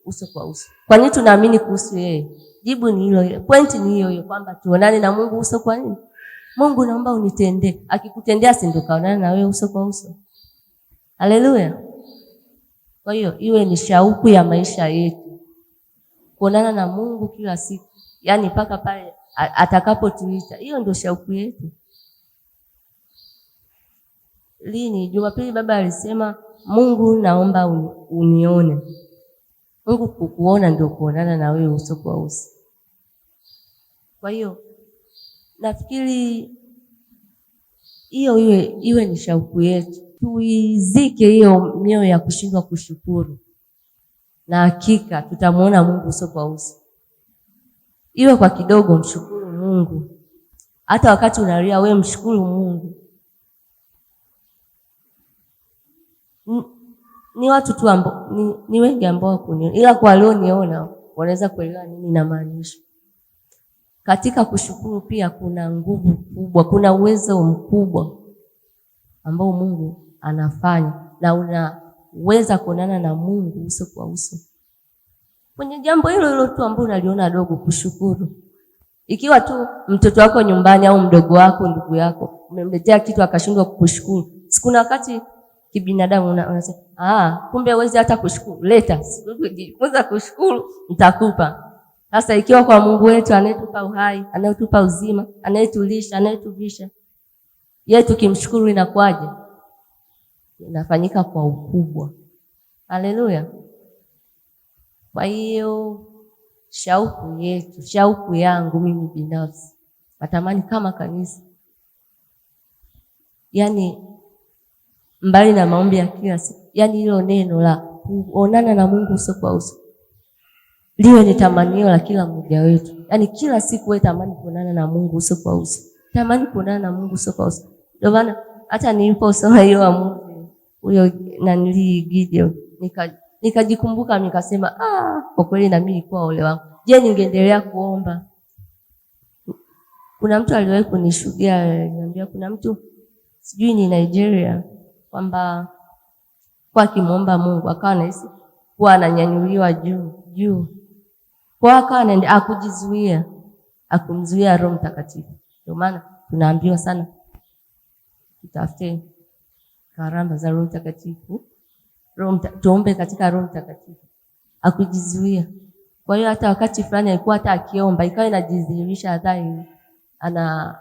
uso kwa uso. Kwa nini tunaamini kuhusu yeye? Jibu ni hilo. Point ni hiyo kwamba tuonane na Mungu uso kwa nini? Mungu, naomba unitendee. Akikutendea si ndio kaonana na wewe uso kwa uso. Haleluya. Kwa hiyo iwe ni shauku ya maisha yetu kuonana na Mungu kila siku, yaani mpaka pale atakapotuita. Hiyo ndio shauku yetu. Lini? Jumapili baba alisema, Mungu naomba unione. Mungu kukuona ndio kuonana na wewe uso kwa uso. Kwa hiyo nafikiri hiyo iwe ni shauku yetu. Tuizike hiyo mioyo ya kushindwa kushukuru, na hakika tutamuona Mungu uso kwa uso. Iwe kwa kidogo, mshukuru Mungu. Hata wakati unalia, wewe mshukuru Mungu. Ni watu tu ambao ni wengi ambao kuniona, ila kwa walioniona wanaweza kuelewa nini namaanisha. Katika kushukuru pia kuna nguvu kubwa, kuna uwezo mkubwa ambao Mungu anafanya, na unaweza kuonana na Mungu uso kwa uso kwenye jambo hilo tu ambalo unaliona dogo. Kushukuru, ikiwa tu mtoto wako nyumbani au mdogo wako, ndugu yako, umemletea kitu akashindwa kukushukuru. Sikuna wakati kibinadamu unasema kumbe huwezi hata kushukuru, leta jifunza kushukuru, nitakupa. Sasa ikiwa kwa Mungu wetu anayetupa uhai, anayetupa uzima, anayetulisha, anayetuvisha, yeye tukimshukuru inakuwaje? Inafanyika kwa ukubwa. Haleluya. Kwa hiyo shauku yetu, shauku yangu mimi binafsi, natamani kama kanisa, yaani mbali na maombi ya kila siku, yaani hilo neno la kuonana na Mungu uso kwa uso liwe ni tamanio la kila mmoja wetu. Yaani kila siku wewe tamani kuonana na Mungu uso kwa uso. Tamani kuonana na Mungu uso kwa uso. Ndio maana hata niliposoma hiyo Mungu huyo nanili Gideon, nikajikumbuka nikasema kwa kweli na mimi nilikuwa ole wangu. Je, ningeendelea kuomba? Kuna mtu aliwahi kunishuhudia, aliniambia kuna mtu sijui ni Nigeria, kwamba kwa akimuomba Mungu akawa anahisi kuwa ananyanyuliwa juu. Kwa akawa anaenda akujizuia, akumzuia Roho Mtakatifu. Ndio maana tunaambiwa sana tutafute karama za Roho Mtakatifu. Tuombe katika Roho Mtakatifu. Akujizuia. Kwa hiyo hata wakati fulani alikuwa hata akiomba ikawa inajidhihirisha dhahiri,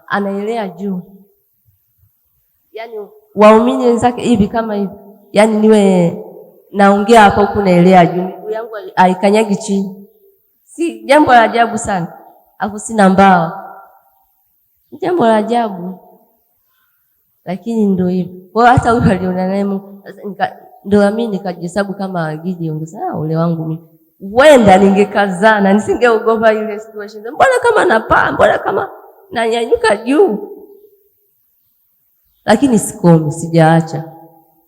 anaelea juu. Yaani waumini wenzake hivi kama hivi. Yaani niwe naongea hapo huku naelea juu. Miguu yangu haikanyagi chini. Si jambo la ajabu sana. Hapo sina mbao. Jambo la ajabu. Lakini ndio hivyo. Kwa hata huyo aliona naye Mungu. Ndio mimi nikajihesabu kama Gideon, ngesema ule wangu mimi. Huenda ningekazana, nisingeogopa ile situation. Mbona kama napaa, mbona kama nanyanyuka juu. Lakini sikomi, sijaacha.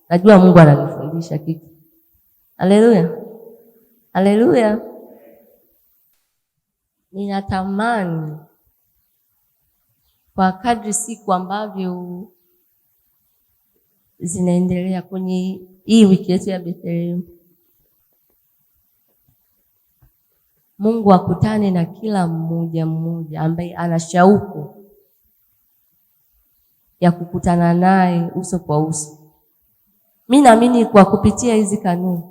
Najua Mungu ananifundisha kitu. Haleluya. Haleluya. Ninatamani kwa kadri siku ambavyo zinaendelea kwenye hii wiki yetu ya Bethlehem, Mungu akutane na kila mmoja ambaye ana shauku ya kukutana naye uso kwa uso. Mimi naamini kwa kupitia hizi kanuni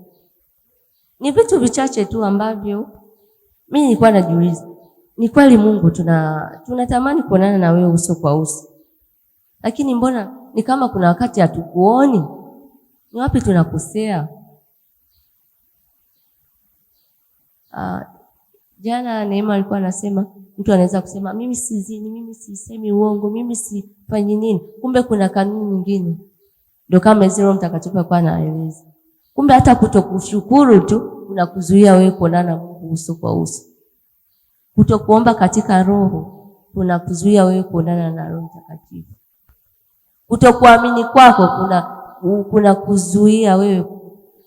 ni vitu vichache tu ambavyo mimi nilikuwa najiuliza, ni kweli Mungu tunatamani kuonana na wewe uso kwa uso, lakini mbona ni kama kuna wakati hatukuoni? Ni wapi tunakosea? Jana Neema alikuwa anasema mtu anaweza kusema mimi sizini, mimi sisemi uongo, mimi sifanyi nini. Kumbe kuna kanuni nyingine. Ndio kama Roho Mtakatifu alikuwa anaeleza. Kumbe hata kutokushukuru tu kunakuzuia wewe kuonana na Mungu uso kwa uso. Kutokuomba katika roho kunakuzuia wewe kuonana na Roho Mtakatifu. Kutokuamini kwako kuna kuzuia wewe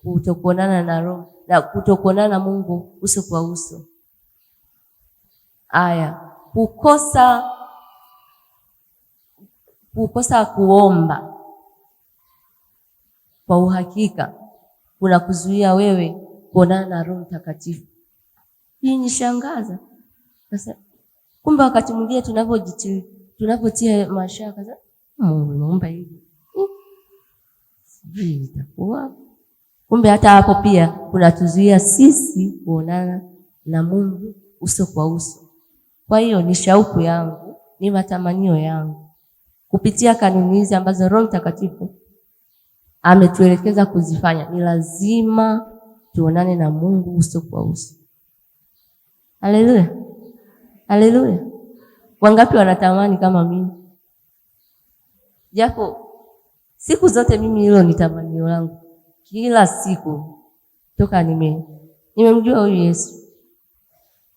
kutokuonana na Roho na kutokuonana na Mungu uso kwa uso. Kukosa kukosa kuomba kwa uhakika kuna kuzuia wewe kuonana na Roho Mtakatifu. Hii nishangaza. Sasa kumbe wakati mwingine tunapotia mashaka sasa Mungu naomba hivi. Sijui itakuwa. Kumbe hata hapo pia kunatuzuia sisi kuonana na Mungu uso kwa uso. Kwa hiyo ni shauku yangu, ni matamanio yangu kupitia kanuni hizi ambazo Roho Mtakatifu ametuelekeza kuzifanya, ni lazima tuonane na Mungu uso kwa uso. Haleluya. Haleluya. Wangapi wanatamani kama mimi? Japo siku zote mimi hilo ni tamanio langu. Kila siku toka nimemjua huyu Yesu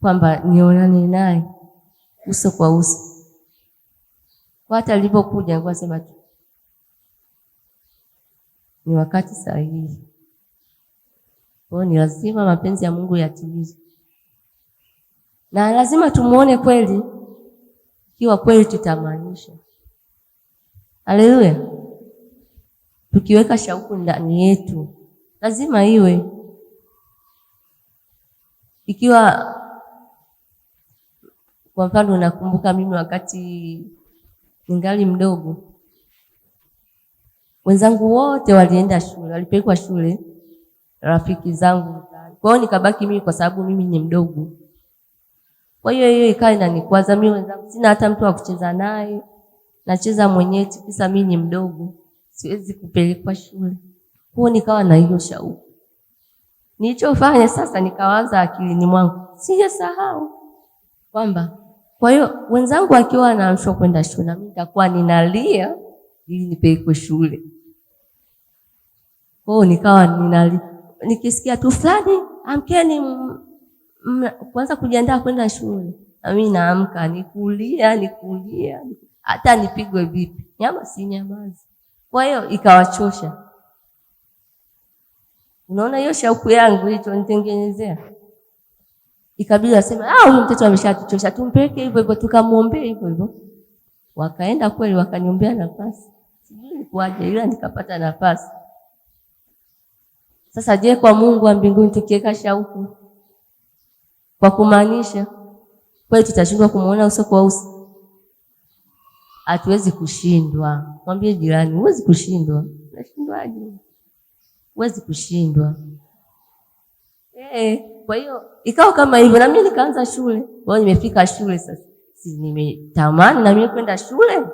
kwamba nionane naye uso kwa uso. Kwa hata alipokuja alikuwa sema tu ni wakati sahihi. Kwa ni lazima mapenzi ya Mungu yatimizwe. Na lazima tumuone kweli, ikiwa kweli tutamaanisha. Haleluya. Tukiweka shauku ndani yetu, lazima iwe. Ikiwa kwa mfano nakumbuka mimi wakati ningali mdogo, wenzangu wote walienda shule, walipelekwa shule, rafiki zangu. Kwa hiyo nikabaki mimi kwa sababu mimi ni mdogo. Kwa hiyo ikawa inanikwaza mimi, wenzangu sina hata mtu wa kucheza naye. Nacheza mwenyewe kisa mimi ni mdogo. Siwezi kupelekwa shule. Kwa hiyo nikawa na hiyo shauku. Nilichofanya sasa nikawaza akilini mwangu, sijasahau kwamba kwa hiyo wenzangu akiwa wanaamshwa kwenda shule na mimi nitakuwa ninalia ili nipelekwe shule. Kwa hiyo nikawa ninalia. Nikisikia tu fulani, amkeni kwanza kujiandaa kwenda shule. Na mimi naamka nikulia. Hata nipigwe vipi, nyama si nyamazi. Kwa hiyo ikawachosha. Unaona hiyo shauku yangu ilichonitengenezea. Ikabidi aseme, huyu mtoto ameshatuchosha, tumpeleke hivyo hivyo tukamuombee hivyo hivyo. Wakaenda kweli wakaniombea nafasi. Sijui kwaje ila nikapata nafasi. Sasa je, kwa Mungu wa mbinguni tukiweka shauku kwa kumaanisha kweli tutashindwa kumuona uso kwa uso? Hatuwezi kushindwa. Mwambie jirani, huwezi kushindwa. Unashindwaje? Huwezi kushindwa. Kwa hiyo ikawa kama hivyo na mimi nikaanza shule. Kwa hiyo nimefika shule sasa. Nimetamani na mimi kwenda shule.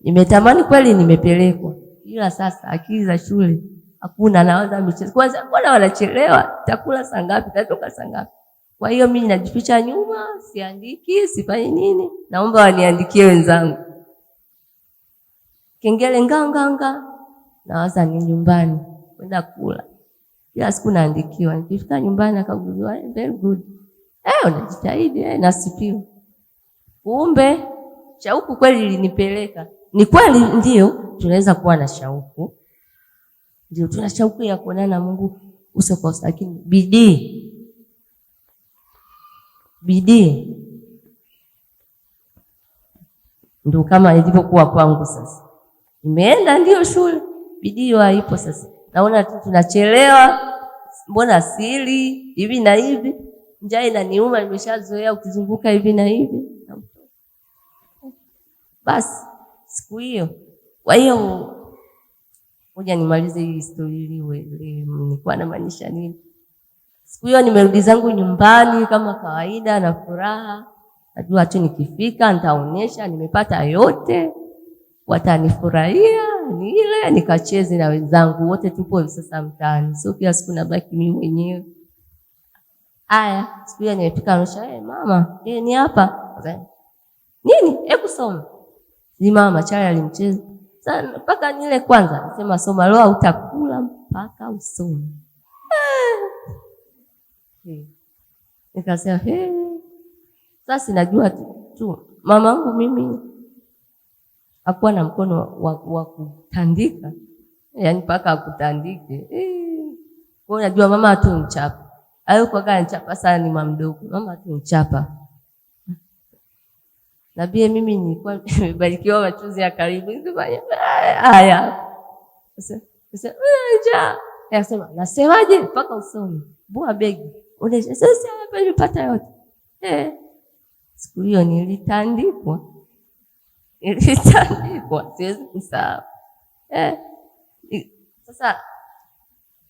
Nimetamani kweli nimepelekwa. Ila sasa akili za shule hakuna, naanza michezo. Kwanza mbona wanachelewa? Chakula saa ngapi? Tatoka saa ngapi? Kwa hiyo mimi najificha nyuma, siandiki, sifanyi nini. Naomba waniandikie wenzangu. Kengele nganga. Nawaza ni nyumbani kwenda kula. Kila siku naandikiwa. Nikifika nyumbani akaguliwa, very good. Unajitahidi, nasifiwa. Kumbe shauku kweli ilinipeleka. Ni kweli ndio tunaweza kuwa na shauku. Ndio tuna shauku ya kuonana na Mungu uso kwa uso, lakini bidii ndio kama ilivyokuwa kwangu sasa. Nimeenda ndio shule, bidii haipo sasa. Naona tu tunachelewa, mbona siri hivi na hivi, njaa inaniuma, nimeshazoea ukizunguka hivi na hivi. Basi siku hiyo. Kwa hiyo ngoja nimalize hii story nilikuwa namaanisha nini. Siku hiyo nimerudi zangu nyumbani kama kawaida na furaha. Najua tu nikifika nitaonyesha nimepata yote. Watanifurahia, nile nikacheze na wenzangu wote, tupo sasa mtaani. Sio kila siku nabaki mimi mwenyewe. Siku hiyo nimefika anosha, mama, ni hapa. Nini? Hebu soma. Ni mama chai alimcheza. Sasa mpaka nile kwanza, nasema soma leo utakula mpaka usome. Nikasema, sasa najua tu mamangu mimi hakuwa na mkono wa kutandika, yaani mpaka akutandike. Kwa hiyo najua mama tu mchapa. Kwa gani mchapa sana ni mama mdogo. Mama tu mchapa. Na pia mimi nilikuwa nimebarikiwa machozi ya karibu. Nikafanya haya. Sasa njaa. Akasema, "Nasemaje mpaka usome? Bua begi." Unaisha sasa hapa nimepata yote. Siku hiyo nilitandikwa. Siwezi kusahau. Sasa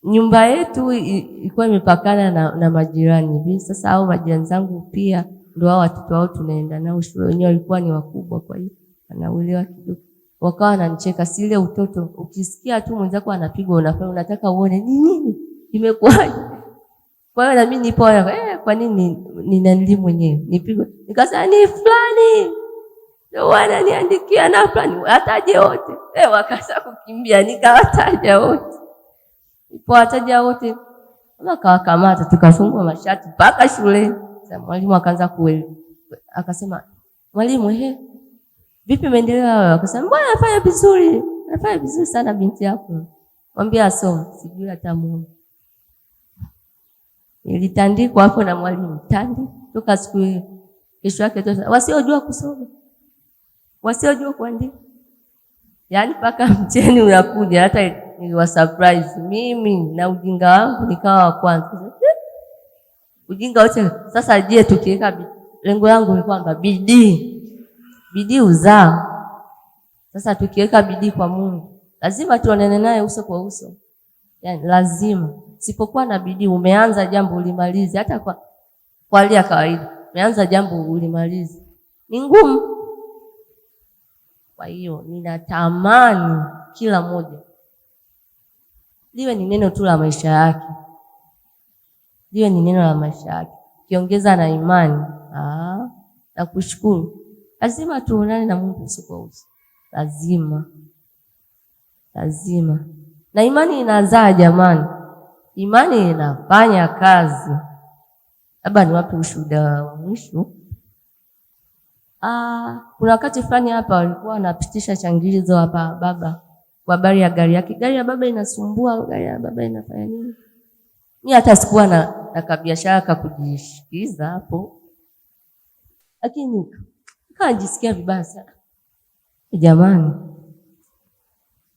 nyumba yetu ilikuwa imepakana na majirani hivi. Sasa hao majirani zangu pia ndio hao watoto wao tunaenda nao shule, wenyewe walikuwa ni wakubwa, kwa hiyo anauelewa kidogo. Wakawa wananicheka, si ile utoto, ukisikia tu mwenzako anapigwa unataka uone ni nini imekuwaje. Kwa hiyo na mimi nipo kwa nini ninanili mwenyewe nipigwe? Nikasema ni fulani ndio wananiandikia na fulani, wataje wote. Wakaanza kukimbia, nikawataja wote. Wataja wote, wakawakamata, tukafungwa mashati mpaka shule. Sasa mwalimu akaanza akasema, "Mwalimu, vipi maendeleo?" Akasema, "Mbona anafanya vizuri? Anafanya vizuri sana binti yako. Mwambie asome." Sijui hata Mungu. Nilitandikwa hapo na mwalimu, toka siku hiyo. Kesho yake wasiojua kusoma, wasiojua kuandika. Yaani paka mtihani unakuja, hata niliwa surprise mimi na ujinga wangu nikawa wa kwanza. Ujinga wote. Sasa je, tukiweka lengo langu ni kwamba bidii uzaa. Sasa tukiweka bidii kwa Mungu, lazima tuonane naye uso kwa uso. Yaani lazima. Sipokuwa na bidii, umeanza jambo ulimalize, hata kwa hali ya kawaida. Umeanza jambo ulimalize, ni ngumu. Kwa hiyo ninatamani kila mmoja liwe ni neno tu la maisha yake. Liwe ni neno la maisha yake. Kiongeza na imani. Na kushukuru. Lazima tuonane na Mungu uso kwa uso. Lazima. Na imani inazaa jamani. Imani inafanya kazi. Labda niwape ushuhuda wa mwisho. Kuna wakati fulani hapa walikuwa wanapitisha changizo hapa baba kwa habari ya gari yake. Gari ya baba inasumbua, gari ya baba inafanya nini? Mimi hata sikuwa na kabiashara kujishikiza hapo. Lakini nikajisikia vibaya sana. Jamani,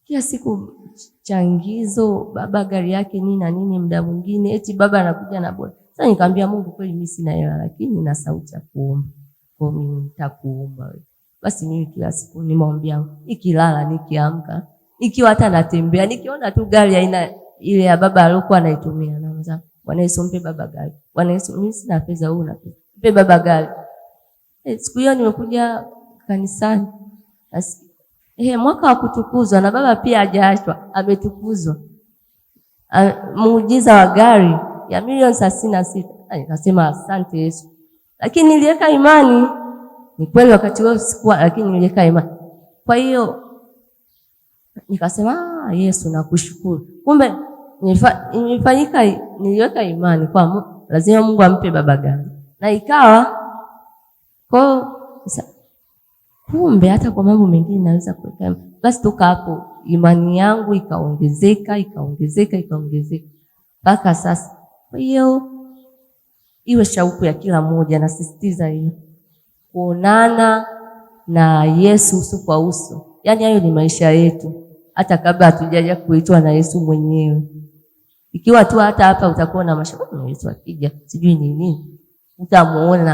kila siku changizo, baba gari yake nini na nini, muda mwingine eti baba anakuja na boda. Sasa nikamwambia Mungu, kweli mimi sina hela, lakini nina sauti ya kuomba. Kwa mimi nitakuomba wewe. Basi mimi kila siku nimwambia, nikilala, nikiamka, nikiwa hata natembea, nikiona tu gari aina ile ya baba aliyokuwa anaitumia, na mzaa, Bwana Yesu mpe baba gari. Bwana Yesu, mimi sina pesa, wewe una pesa. Mpe baba gari. Siku hiyo nimekuja kanisani. Mwaka wa kutukuzwa, na baba pia hajaachwa, ametukuzwa. Muujiza wa gari ya milioni 36. Nikasema asante Yesu. Lakini niliweka imani. Ni kweli wakati wao sikuwa, lakini niliweka imani. Kwa hiyo nikasema Yesu nakushukuru. Kumbe nilifanyika, niliweka imani kwa lazima Mungu ampe baba gari. Na ikawa kumbe hata kwa mambo mengine naweza kuweka. Basi toka hapo imani yangu ikaongezeka mpaka sasa. Kwa hiyo iwe shauku ya kila mmoja, nasisitiza hiyo. Kuonana na Yesu uso kwa uso. Yaani hayo ni maisha yetu. Hata kabla hatujaja kuitwa na Yesu mwenyewe. Ikiwa tu hata hapa utakuwa na mashaka na Yesu akija, sijui ni nini. Utamuona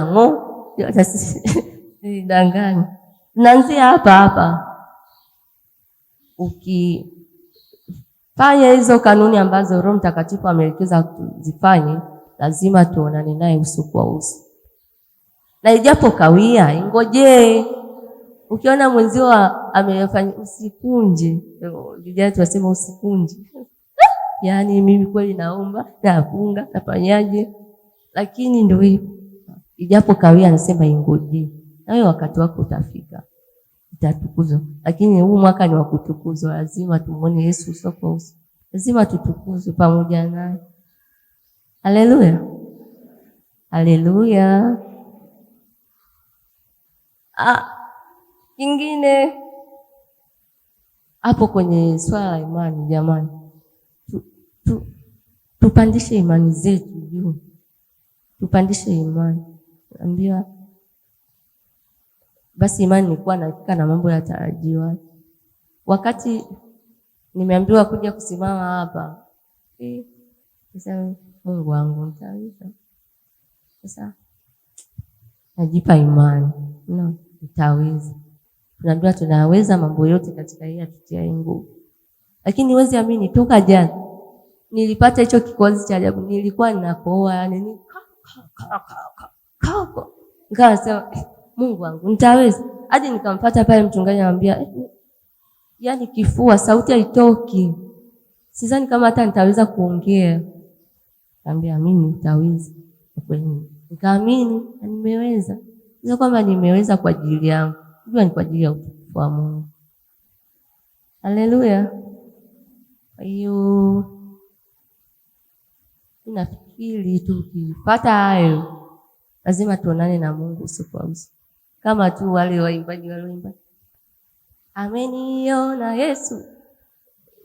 hata sisi danganya. Tunaanzia hapa. Ukifanya hizo kanuni ambazo Roho Mtakatifu ameelekeza kuzifanye, lazima tuonane naye uso kwa uso. Na ijapo kawia, ingojee. Ukiona mwenzio amefanya, usikunje. Vijana tunasema usikunje. Yaani mimi kweli naomba, nafunga, nafanyaje? Lakini ndio hivyo. Ijapo kawia, anasema ingojee. Na wewe wakati wako utafika. Utatukuzwa. Lakini huu mwaka ni wa kutukuzwa. Lazima tumuone Yesu uso kwa uso. Lazima tutukuzwe pamoja naye. Haleluya. Haleluya. Kingine hapo kwenye swala la imani jamani. Tupandishe imani zetu juu. Tupandishe imani. Naambia basi imani nilikuwa na hakika na mambo yatarajiwa. Wakati nimeambiwa kuja kusimama hapa, sasa Mungu wangu nitaweza. Sasa najipa imani, nitaweza. Tunaambiwa tunaweza mambo yote katika yeye atutiaye nguvu. Lakini huwezi amini, toka jana nilipata hicho kikozi cha ajabu. Nilikuwa ninakohoa, yani nikasema Mungu wangu nitaweza. Hadi nikampata pale mchungaji anambia, yani kifua sauti haitoki. Sidhani kama hata nitaweza kuongea. Nikamwambia mimi nitaweza. Kweli nikaamini na nimeweza. Sio kwamba nimeweza kwa ajili yangu, ni kwa ajili ya utukufu wa Mungu. Haleluya. Kwa hiyo nafikiri tukipata hayo lazima tuonane na Mungu uso kwa uso. Kama tu wale waimbaji walioimba ameniona Yesu.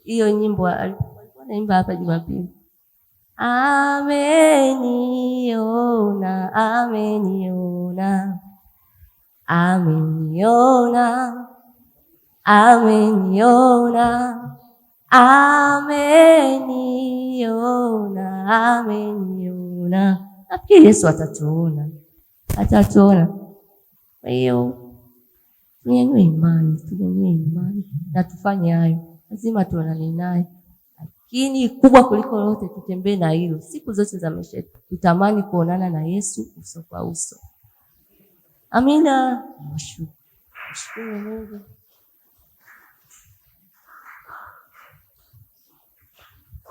Hiyo nyimbo alikuwa anaimba hapa Jumapili. Ameniona, ameniona, ameniona, ameniona, ameniona, ameniona. Nafikiri Yesu atatuona. Kwa hiyo tunyanyue imani na tufanye hayo. Lazima tuonane naye. Lakini kubwa kuliko lote tutembee na hilo siku zote za maisha yetu. Tutamani kuonana na Yesu uso kwa uso. Amina. Nashukuru Mungu.